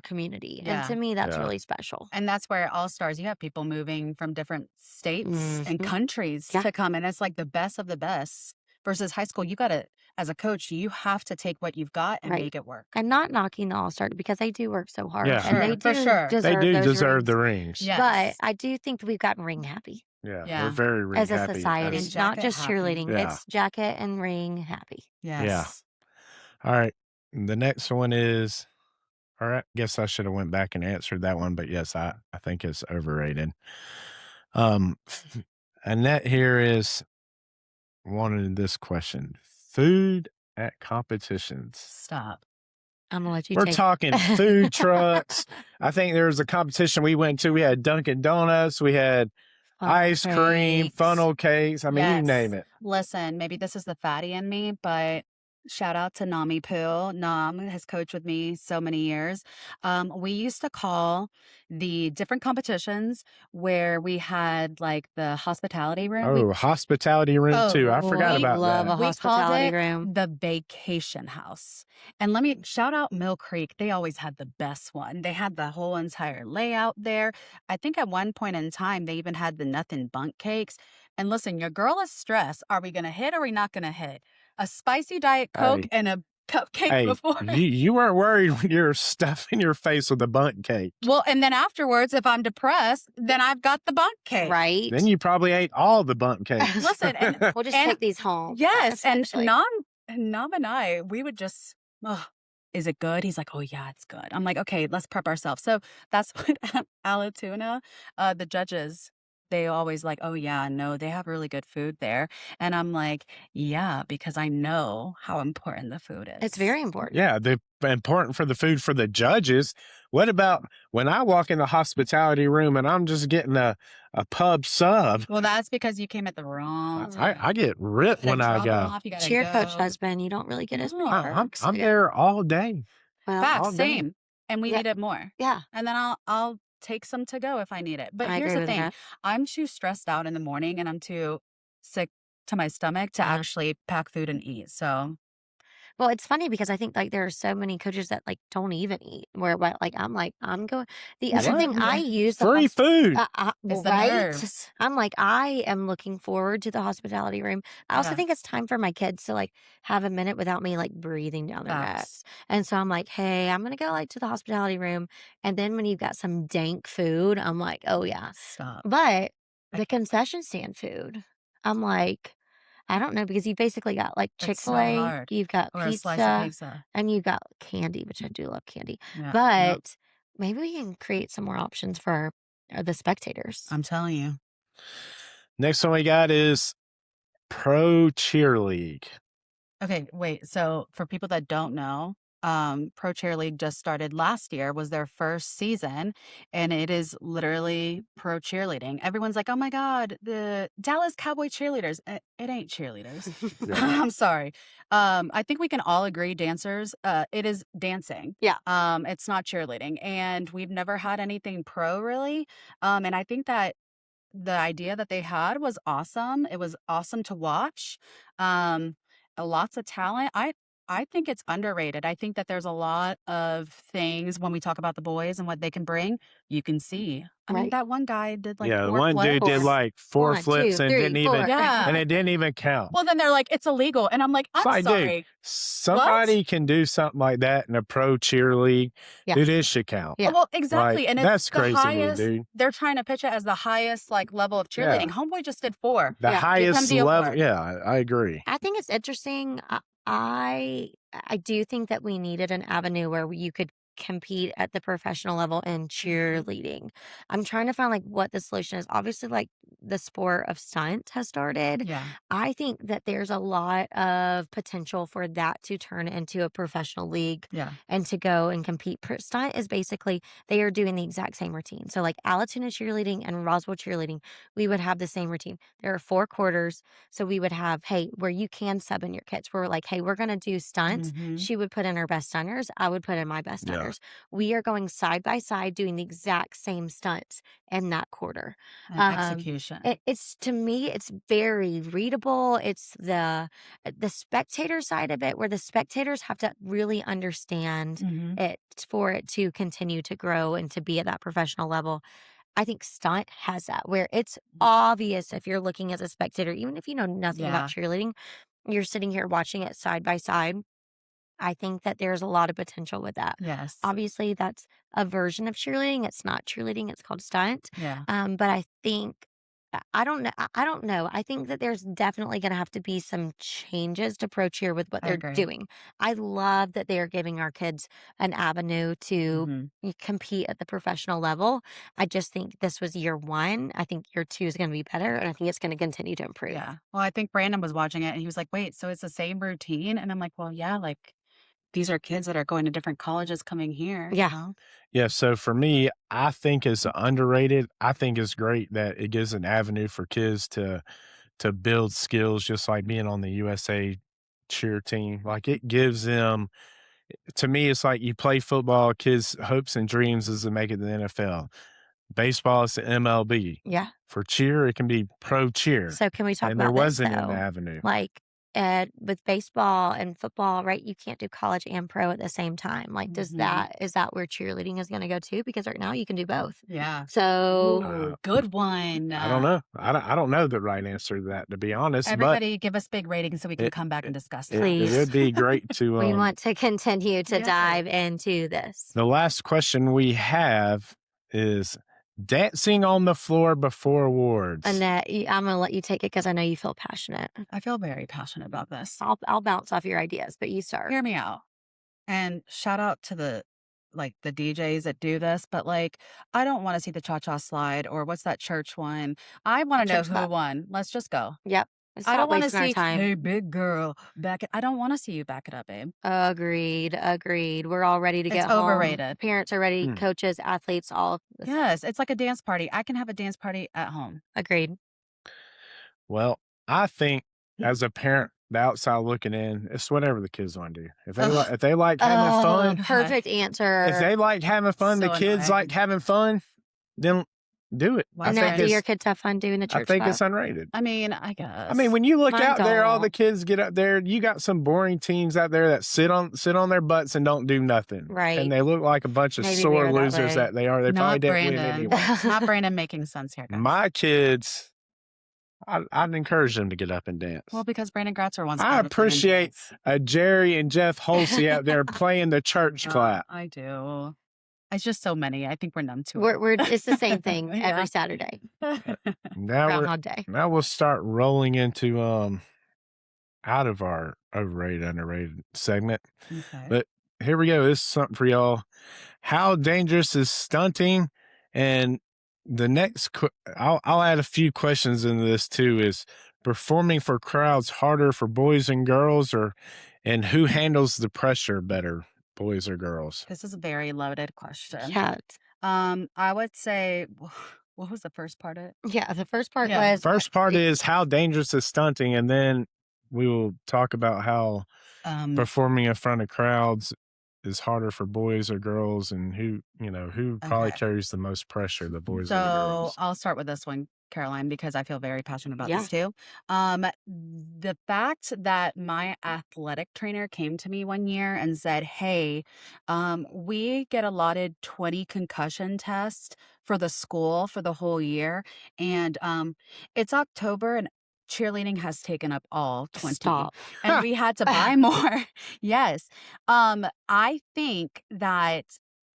community, and Yeah. to me, that's Yeah. really special. And that's where it all stars. You have people moving from different states and Mhm. countries Yeah. to come, and it's like the best of the best. Versus high school, you gotta, as a coach, you have to take what you've got and Right. make it work. And not knocking the all-star because they do work so hard, Yeah. and they Sure, for do sure. They deserve do those deserve the rings. rings. But Yes. I do think we've gotten ring happy Yeah. We're Yeah. very ring as a happy. society, And not jacket just happy. cheerleading. Yeah. It's jacket and ring happy. Yeah. Yes. All right. The next one is, all right, guess I should have went back and answered that one, but yes, I think it's overrated. Annette here is wanted this question. Food at competitions. Stop. I'm gonna let you We're take talking food trucks. I think there was a competition we went to. We had Dunkin' Donuts, we had funnel ice cream, cakes. funnel cakes. I mean, you name it. Listen, maybe this is the fatty in me, but shout out to Nami Poo. Nam has coached with me so many years. We used to call the different competitions where we had like the hospitality room. Oh, hospitality room too. I Oh, forgot Oh, we about love that. a we called hospitality it room. the vacation house. And let me shout out Mill Creek. They always had the best one. They had the whole entire layout there. I think at one point in time, they even had the nothing bunk cakes. And listen, your girl is stressed. Are we going to hit or are we not going to hit? A spicy Diet Coke Hey, and a cupcake hey, before. you weren't worried when you're stuffing your face with a bundt cake. Well, and then afterwards, if I'm depressed, then I've got the bunk cake. Right? Then you probably ate all the bundt cakes. Listen, and We'll just and take these home. yes, and Essentially. Nam and I, we would just, "Ugh, is it good?" He's like, "Oh yeah, it's good." I'm like, "Okay, let's prep ourselves." So that's what at Alatuna, the judges, they always like, "Oh yeah, no, they have really good food there." And I'm like, "Yeah, because I know how important the food is." It's very important. Yeah, they're important for the food for the judges. What about when I walk in the hospitality room and I'm just getting a pub sub? Well, that's because you came at the wrong time. I get ripped when I Drop 'em go. off, you gotta Cheer coach go. husband, you don't really get as many No. perks. I'm Yeah. there all day. Well, Facts, all day. same. And we Yeah. need it more. yeah, And then I'll take some to go if I need it. But I here's agree the with thing. that. I'm too stressed out in the morning and I'm too sick to my stomach to Uh-huh. actually pack food and eat. So Well, it's funny because I think like there are so many coaches that like don't even eat. Where but like I'm going. The other What? thing I Yeah. use the Free food. It's the right. nerves. I'm like I am looking forward to the hospitality room. I also Yeah. think it's time for my kids to like have a minute without me like breathing down their Facts. necks. And so I'm like, hey, I'm gonna go like to the hospitality room. And then when you've got some dank food, I'm like, oh yeah. Stop. But the concession stand food, I'm like, I don't know because you basically got like It's so Chick-fil-A, hard. you've got Or a slice of pizza, pizza. and you've got candy, which I do love candy. Yeah. Yep. But maybe we can create some more options for the spectators. I'm telling you. Next one we got is Pro Cheerleague. Okay, wait. So for people that don't know, Pro Cheerleague just started last year, was their first season, and it is literally pro cheerleading. Everyone's like, "Oh my God, the Dallas Cowboy cheerleaders." It ain't cheerleaders. I'm sorry. I think we can all agree, dancers, it is dancing. Yeah. It's not cheerleading, and we've never had anything pro really. And I think that the idea that they had was awesome. It was awesome to watch. Um, lots of talent. I think it's underrated. I think that there's a lot of things when we talk about the boys and what they can bring, you can see. I mean, Right. that one guy did like Yeah, the 4 one dude did Four. flips. like 4 1, 2, flips and 3, didn't 4. even and Yeah. it didn't even count. Well, then they're like, "It's illegal." And I'm like, It's "I'm like, dude, sorry. What?" somebody can do something like that in a pro cheer league. Yeah. Dude, it should count. Yeah. Well, Like, exactly, and it's that's the crazy to me, highest dude. they're trying to pitch it as the highest, like, level of Yeah. cheerleading. Homeboy just did 4. The Yeah. Give him highest the level. award. Yeah, I agree. I think it's interesting. I do think that we needed an avenue where you could compete at the professional level in cheerleading. I'm trying to find like what the solution is. Obviously, like the sport of stunt has started. Yeah. I think that there's a lot of potential for that to turn into a professional league Yeah. and to go and compete. Stunt is basically they are doing the exact same routine. So like Alatoona cheerleading and Roswell cheerleading, we would have the same routine. There are 4 quarters. So we would have, hey, where you can sub in your kits. We're like, hey, we're gonna do stunts. Mhm. She would put in her best stunners. I would put in my best Yeah. stunners. We are going side by side doing the exact same stunts in that quarter. And execution. It's to me, it's very readable. It's the spectator side of it, where the spectators have to really understand Mhm. it for it to continue to grow and to be at that professional level. I think stunt has that, where it's obvious if you're looking as a spectator, even if you know nothing Yeah. about cheerleading, you're sitting here watching it side by side. I think that there's a lot of potential with that. Yes. Obviously, that's a version of cheerleading. It's not cheerleading, it's called stunt. Yeah. But I think I don't know. I don't know. I think that there's definitely going to have to be some changes to pro cheer with what I they're agree. doing. I love that they are giving our kids an avenue to Mhm. compete at the professional level. I just think this was year 1. I think year 2 is going to be better, and I think it's going to continue to improve. Yeah. Well, I think Brandon was watching it and he was like, "Wait, so it's the same routine?" And I'm like, "Well, yeah, like these are kids that are going to different colleges coming here, you Yeah. know?" Yeah, so for me, I think it's underrated. I think it's great that it gives an avenue for kids to build skills just like being on the USA cheer team. Like it gives them to me, it's like you play football, kids' hopes and dreams is to make it to the NFL. Baseball is the MLB. Yeah. For cheer, it can be pro cheer. So can we talk And there about this wasn't an though? avenue. Like with baseball and football, right? You can't do college and pro at the same time. Like, Mhm. is that where cheerleading is going to go to? Because right now you can do both. Yeah. So Ooh, good one. I don't know. I don't know the right answer to that, to be honest, but Everybody give us big ratings so we can it come back and discuss it that. it please, would be great to, we want to continue to Yeah. dive into this. the last question we have is dancing on the floor before awards. Annette, I'm going to let you take it because I know you feel passionate. I feel very passionate about this. I'll bounce off your ideas, but you start. Hear me out. And shout out to the DJs that do this, but like I don't want to see the cha-cha slide or what's that church one. I want to know Church who clap. won. Let's just go. Yep. I don't Stop want to wasting our see, time. hey, big girl, back it. I don't want to see you back it up, babe. Agreed. We're all ready to It's get home. overrated. Parents are ready, Hmm. coaches, athletes, all of this. Yes, it's like a dance party. I can have a dance party at home. Agreed. Well, I think as a parent, the outside looking in, it's whatever the kids want to do. If they like having fun, God. Perfect answer. if they like having fun, the So kids annoying. like having fun, then do it. Why I And think that do it's your kids have fun doing the I church think clap? it's unrated. I mean, I guess. I mean, when you look Mine out there, all don't. the kids get up there. You got some boring teams out there that sit on their butts and don't do nothing, Right. and they look like a bunch of Maybe we sore were that losers way. that they are. They probably not didn't win Brandon. anyway. Not Brandon making sense here, guys. My kids, I'd encourage them to get up and dance. Well, because Brandon Gratzer wants. I appreciate Jerry and Jeff Holsey out there playing the church clap. I do. It's just so many. I think we're numb to it. We're it's the same thing Yeah. every Saturday. Now Groundhog Day. now we'll start rolling into out of our overrated underrated segment. Okay. But here we go. This is something for y'all. How dangerous is stunting? And the next, I'll add a few questions into this too. Is performing for crowds harder for boys and girls, and who handles the pressure better, boys or girls? This is a very loaded question. Yeah. I would say, what was the first part of it? Yeah. The first part Yeah. was First part is how dangerous is stunting, and then we will talk about how performing in front of crowds is harder for boys or girls, and who probably Okay. carries the most pressure, the boys or the So girls. I'll start with this one. Caroline, because I feel very passionate about Yeah. this too. The fact that my athletic trainer came to me one year and said, "Hey, we get allotted 20 concussion tests for the school for the whole year, and it's October and cheerleading has taken up all 20, Stop. and we had to buy more." Yes. I think that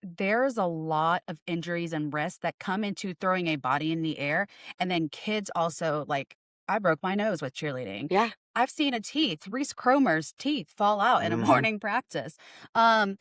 there's a lot of injuries and risks that come into throwing a body in the air. And then kids also, like, I broke my nose with cheerleading. Yeah. I've seen a teeth, Reese Cromer's teeth fall out in a Mhm. morning practice. Um,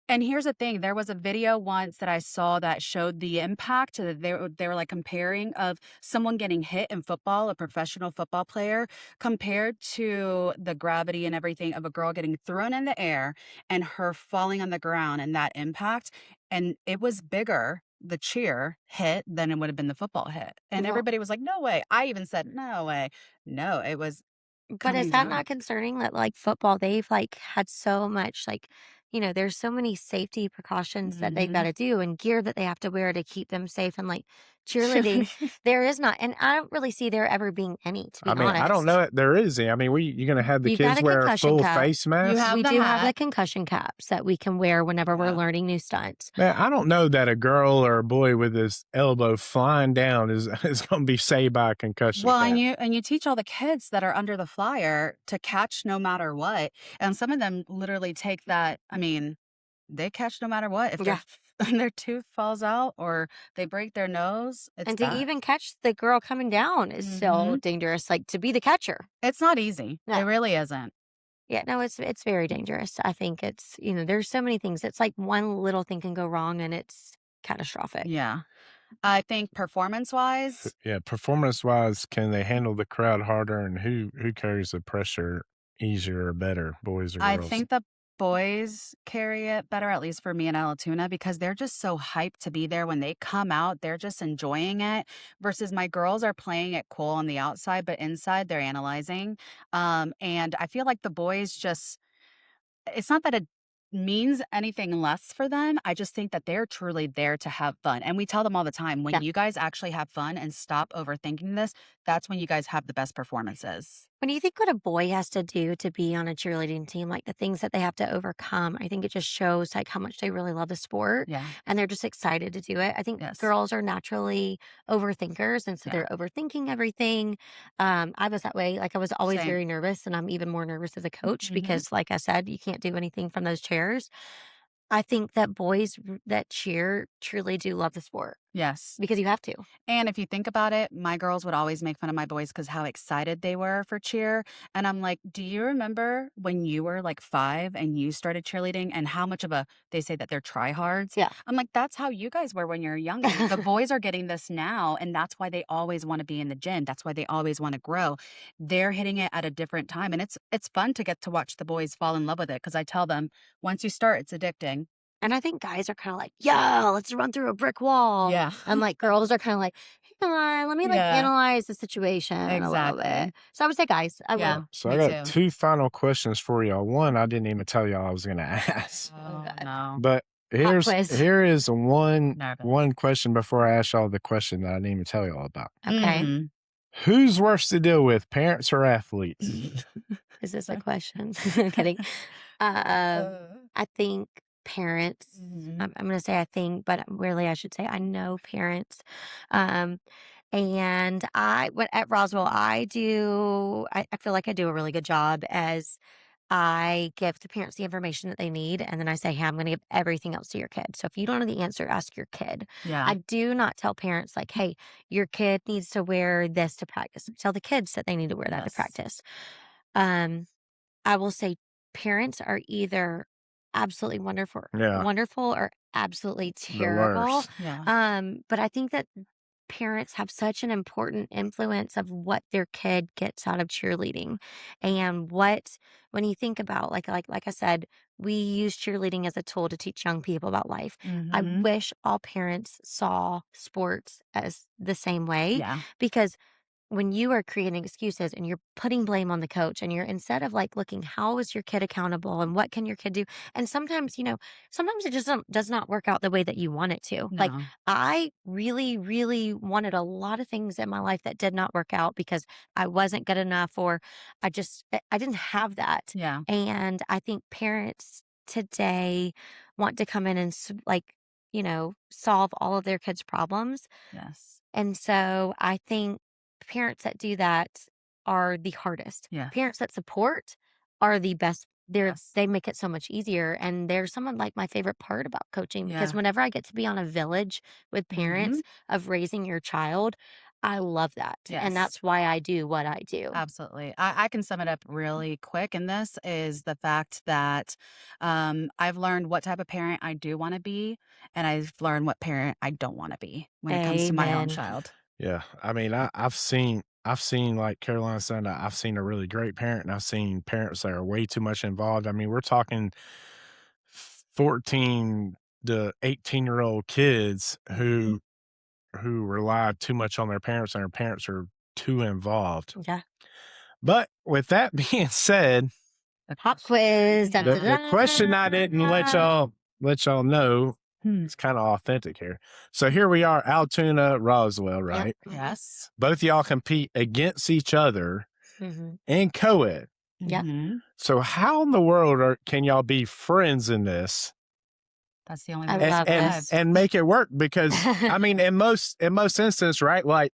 and here's the thing, there was a video once that I saw that showed the impact that they were, like, comparing of someone getting hit in football, a professional football player, compared to the gravity and everything of a girl getting thrown in the air and her falling on the ground and that impact, and it was bigger, the cheer hit, than it would have been the football hit, and Well, everybody was like, "No way." I even said, "No way." No, it was but is coming that down. not concerning that, like, football, they've, like, had so much, like, there's so many safety precautions that they've Mhm. gotta do and gear that they have to wear to keep them safe, and, like, cheerleading, there is not, and I don't really see there ever being any, to I be mean, I don't honest. know if there is any. I mean, you're gonna have the We've got kids a wear a concussion full cap. face You mask? have We the do have the hat. concussion caps that we can wear whenever we're Yeah. learning new stunts. Man, I don't know that a girl or a boy with his elbow flying down is is gonna be saved by a concussion Well, and cap. you teach all the kids that are under the flyer to catch no matter what, and some of them literally take that. I mean, they catch no matter what. If their Yeah, their tooth falls out or they break their nose, it's and to bad. even catch the girl coming down is still Mhm. dangerous, like, to be the catcher. It's not easy. It No. really isn't. Yeah, no, it's very dangerous. I think it's, there's so many things. It's like one little thing can go wrong and it's catastrophic. Yeah. I think performance-wise, Yeah, performance wise, can they handle the crowd harder, and who carries the pressure easier or better, boys or I girls? think the boys carry it better, at least for me and Alatuna, because they're just so hyped to be there. When they come out, they're just enjoying it. Versus my girls are playing it cool on the outside, but inside they're analyzing. And I feel like the boys just, it's not that it means anything less for them. I just think that they're truly there to have fun. And we tell them all the time, when Yeah. you guys actually have fun and stop overthinking this, that's when you guys have the best performances. When you think what a boy has to do to be on a cheerleading team, like the things that they have to overcome, I think it just shows like how much they really love the sport Yeah. and they're just excited to do it. I think Yes. girls are naturally overthinkers and so Yeah. they're overthinking everything. I was that way. Like I was always Same. very nervous and I'm even more nervous as a coach Hmm. because like I said, you can't do anything from those chairs. I think that boys that cheer truly do love the sport Yes. because you have to. And if you think about it, my girls would always make fun of my boys because how excited they were for cheer. And I'm like, do you remember when you were like 5 and you started cheerleading and how much of a, they say that they're tryhards? Yeah. I'm like, that's how you guys were when you're younger. The boys are getting this now. And that's why they always want to be in the gym. That's why they always want to grow. They're hitting it at a different time. And it's fun to get to watch the boys fall in love with it because I tell them once you start, it's addicting. And I think guys are kinda like, "Yeah, let's run through a brick wall." Yeah. And, like, girls are kinda like, "Hang on, let me, like, Yeah. analyze the situation a little Exactly. bit." So I would say guys, I Yeah. will. So I Me got too. two final questions for y'all. One, I didn't even tell y'all I was gonna ask, Oh Oh, god. no. but Pop quiz. here is Nervous. one question before I ask y'all the question that I didn't even tell y'all about. Okay. Mhm. Who's worse to deal with, parents or athletes? Is this a question? I'm kidding. Um, Uh, I think parents, mhm. I'm gonna say I think, but really I should say I know parents. Um, and what at Roswell, I feel like I do a really good job as I give the parents the information that they need, and then I say, "Hey, I'm gonna give everything else to your kid. So if you don't know the answer, ask your kid." Yeah. I do not tell parents like, "Hey, your kid needs to wear this to practice." I tell the kids that they need to wear that to Yes. practice. Um, I will say parents are either absolutely Yeah, wonderful or absolutely the terrible. worst. Yeah. But I think that parents have such an important influence of what their kid gets out of cheerleading and what when you think about like I said, we use cheerleading as a tool to teach young people about life. I Mhm. wish all parents saw sports as the same way Yeah. because when you are creating excuses and you're putting blame on the coach and you're instead of like looking how is your kid accountable and what can your kid do, and sometimes sometimes it just does not work out the way that you want it to. Like No. I really wanted a lot of things in my life that did not work out because I wasn't good enough, or I didn't have that. Yeah. And I think parents today want to come in and solve all of their kids problems. Yes. And so I think parents that do that are the hardest. Yes. Parents that support are the best. Yes. They make it so much easier. And they're someone like my favorite part about coaching because Yeah. whenever I get to be on a village with Mhm. parents of raising your child, I love that. And Yes. that's why I do what I do. Absolutely. I can sum it up really quick. And this is the fact that I've learned what type of parent I do want to be, and I've learned what parent I don't want to be when it comes to my own Amen. child. Yeah, I mean, I've seen like Caroline said, I've seen a really great parent, and I've seen parents that are way too much involved. I mean, we're talking 14 to 18-year-old kids who rely too much on their parents, and their parents are too involved. Yeah. But with that being said, The Pop question- quiz. Da, the da, the question I didn't let y'all know, Hmm. it's kind of authentic here. So here we are, Altoona, Roswell, Yep. right? Yes. Both of y'all compete against each other Mhm. in co-ed. Yep. Mhm. So how in the world can y'all be friends in this That's the only I way to love and survive. this. and make it work? Because I mean, in most instances, right? Like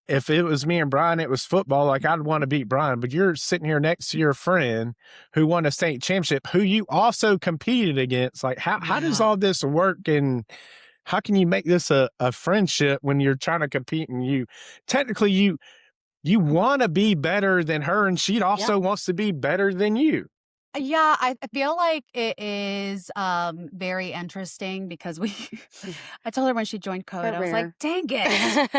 if it was me and Brian, it was football. Like I'd want to beat Brian, but you're sitting here next to your friend who won a state championship, who you also competed against. Like how does Yeah. all this work, and how can you make this a friendship when you're trying to compete and you want to be better than her, and she also wants to be better than you. Yeah, I feel like it is very interesting because we I told her when she joined We're code, I was like, rare. dang it.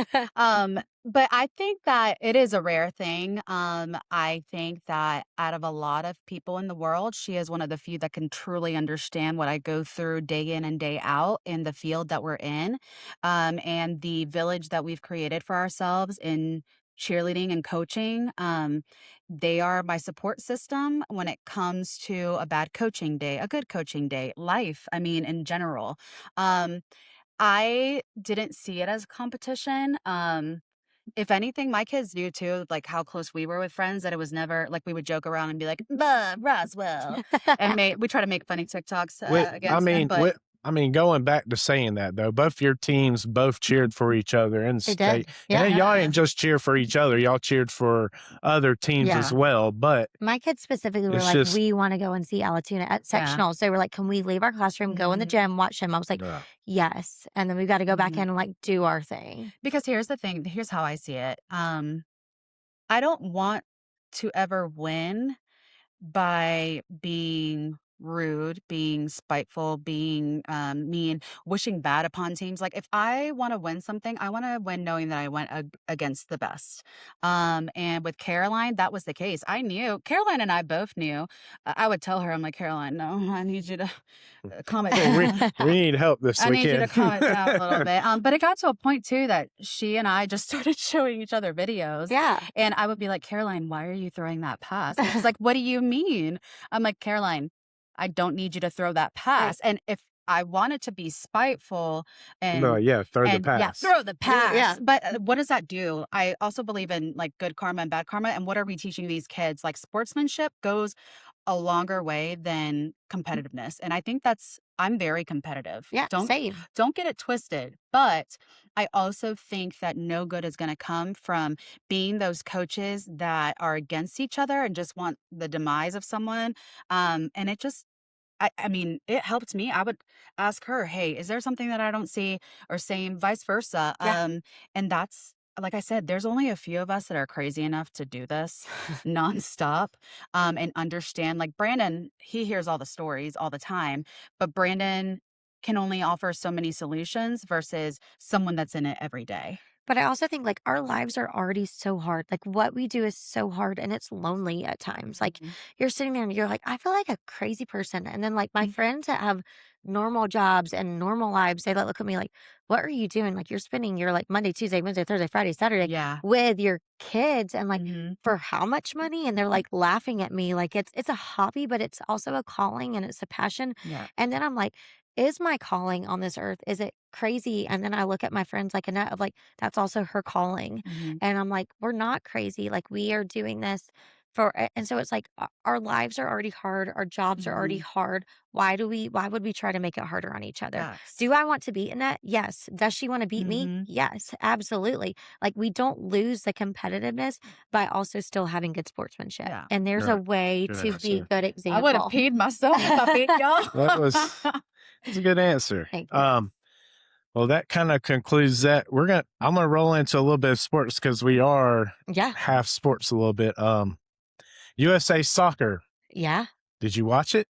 But I think that it is a rare thing. I think that out of a lot of people in the world, she is one of the few that can truly understand what I go through day in and day out in the field that we're in, and the village that we've created for ourselves in cheerleading and coaching. They are my support system when it comes to a bad coaching day, a good coaching day, life, I mean, in general. Um, I didn't see it as competition. If anything, my kids knew too, like how close we were with friends, that it was never like we would joke around and be like, "Bah, Roswell," and we try to make funny TikToks With I against them. mean, But with I mean, going back to saying that though, both your teams both cheered for each other in They state, did. and Yeah. then y'all yeah, didn't just cheer for each other; y'all cheered for other teams as Yeah. well. But My kids specifically were it's like, just, "We wanna go and see Alatoona at yeah, sectionals." They were like, "Can we leave our classroom, go in the mhm, gym, watch him?" I was like, uh, "Yes." And then we've gotta go back mhm. in and, like, do our thing. Because here's the thing. Here's how I see it. I don't want to ever win by being rude, being spiteful, being mean, wishing bad upon teams. Like if I want to win something, I want to win knowing that I went against the best. And with Caroline, that was the case. I knew Caroline and I both knew. I would tell her, I'm like, Caroline, no, I need you to calm it we down. we need help this I need you to weekend. calm it down a little bit. But it got to a point too that she and I just started showing each other videos. Yeah. And I would be like, Caroline, why are you throwing that pass? And she's like, what do you mean? I'm like, Caroline, I don't need you to throw that Right. pass. And if I wanted to be spiteful No, and yeah, throw the yeah, pass. throw the pass. Yeah. But what does that do? I also believe in like good karma and bad karma. And what are we teaching these kids? Like sportsmanship goes a longer way than competitiveness. And I think I'm very competitive. Yeah, same. Don't get it twisted. But I also think that no good is going to come from being those coaches that are against each other and just want the demise of someone. And it just I mean, it helped me. I would ask her, "Hey, is there something that I don't see?" Or same vice versa. Yeah. And that's like I said, there's only a few of us that are crazy enough to do this nonstop, and understand. Like Brandon, he hears all the stories all the time, but Brandon can only offer so many solutions versus someone that's in it every day. But I also think like our lives are already so hard. Like what we do is so hard and it's lonely at times. Like Mhm. you're sitting there and you're like, I feel like a crazy person. And then like my Mhm. friends that have normal jobs and normal lives, they like look at me like, what are you doing? Like you're spending your like Monday, Tuesday, Wednesday, Thursday, Friday, Saturday Yeah. with your kids and like Mhm. for how much money? And they're like laughing at me like it's a hobby, but it's also a calling and it's a passion. Yeah. And then I'm like, is my calling on this earth? Is it crazy? And then I look at my friends like Annette of like, that's also her calling. Mhm. And I'm like, we're not crazy. Like we are doing this and so it's like our lives are already hard. Our jobs are already Mhm. hard. Why would we try to make it harder on each other? Yes. Do I want to beat Annette? Yes. Does she want to beat me? Mhm. Yes, absolutely. Like we don't lose the competitiveness by also still having good sportsmanship. Yeah. And there's a Right. way Good to be answer. good I would have example. peed myself if I beat That's y'all. a good answer. Thank you. Well, that kind of concludes that. I'm gonna roll into a little bit of sports because we are Yeah. half sports a little bit. USA soccer. Yeah. Did you watch it?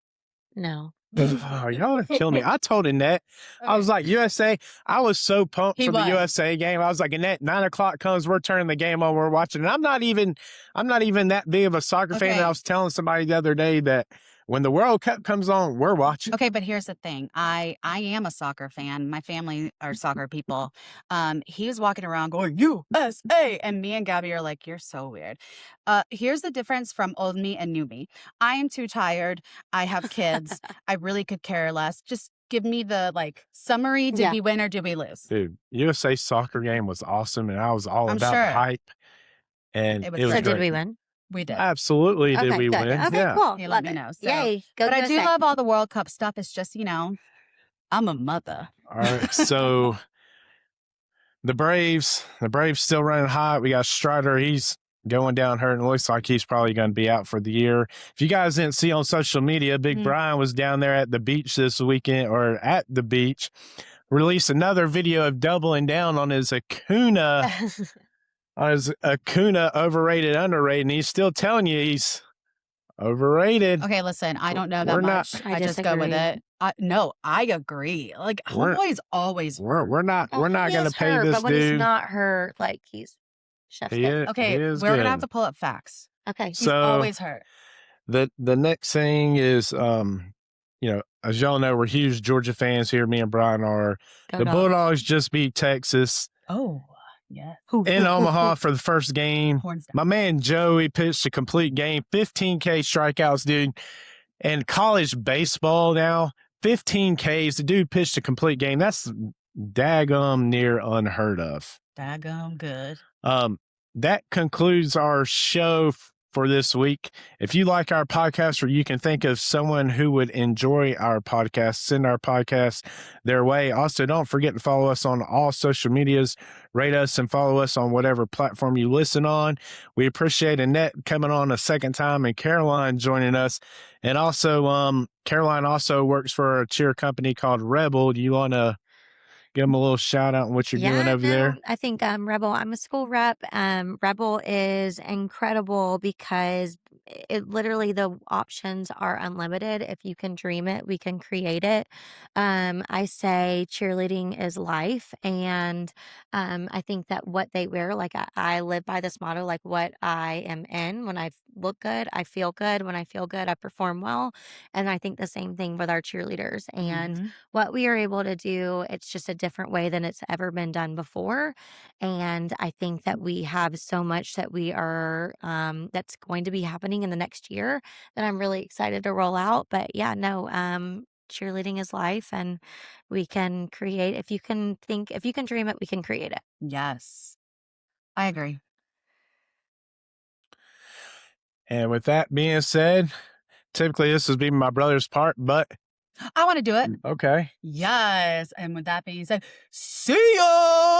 No. Oh, y'all are killing me. I told Annette, I Okay. was like, USA. I was so pumped He for the was. USA game. I was like, Annette, 9 o'clock comes, we're turning the game on, we're watching. And I'm not even that big of a soccer fan. And I Okay. was telling somebody the other day that when the World Cup comes on, we're watching. Okay, but here's the thing. I am a soccer fan. My family are soccer people. He was walking around going USA, and me and Gabby are like, "You're so weird." Here's the difference from old me and new me. I am too tired. I have kids. I really could care less. Just give me the like summary. Did Yeah. we win or did we lose? Dude, USA soccer game was awesome, and I was all I'm about sure. hype, and It was it was So great. did great. we win? We did. Absolutely, did Okay, we good. win? Okay, Yeah. cool. He let Love me it. know. So, Yay. Go but I do USA. love all the World Cup stuff. It's just, I'm a mother. All right, so the Braves still running hot. We got Strider. He's going down hurt, and it looks like he's probably going to be out for the year. If you guys didn't see on social media, Big Brian was down there at the beach this weekend, or at the beach, released another video of doubling down on his Acuna, overrated, underrated, and he's still telling you he's overrated. Okay, listen, I don't know that We're not. much. I I just go with disagree. it. No, I agree. Like, We're homeboy's always we're not Well, he going to is pay hurt, this but when he's dude. not hurt, like he's chef's He kiss. is. okay. He is We're gonna have good. to pull up facts. Okay. He's So always hurt. the next thing is, as y'all know, we're huge Georgia fans here. Me and Brian are. Go The Dogs. Bulldogs just beat Texas Oh, yeah. in Omaha for the first game. Horns down. My man Joey pitched a complete game, 15K strikeouts, dude. And college baseball now, 15 Ks. The dude pitched a complete game. That's daggum near unheard of. Daggum good. That concludes our show for this week. If you like our podcast, or you can think of someone who would enjoy our podcast, send our podcast their way. Also, don't forget to follow us on all social medias, rate us, and follow us on whatever platform you listen on. We appreciate Annette coming on a second time and Caroline joining us. And also, Caroline also works for a cheer company called Rebel. Do you want to give them a little shout out on what you're doing over there? I think Rebel, I'm a school rep. Rebel is incredible because it literally the options are unlimited. If you can dream it, we can create it. I say cheerleading is life, and I think that what they wear, like I live by this motto, like what I am in. When I look good, I feel good. When I feel good, I perform well, and I think the same thing with our cheerleaders. And what we are able to do, it's just a different way than it's ever been done before. And I think that we have so much that we are that's going to be happening in the next year that I'm really excited to roll out. But yeah, no, cheerleading is life, and we can create. If you can dream it, we can create it. Yes, I agree. And with that being said, typically this would be my brother's part, but I want to do it. okay. Yes. And with that being said, see ya.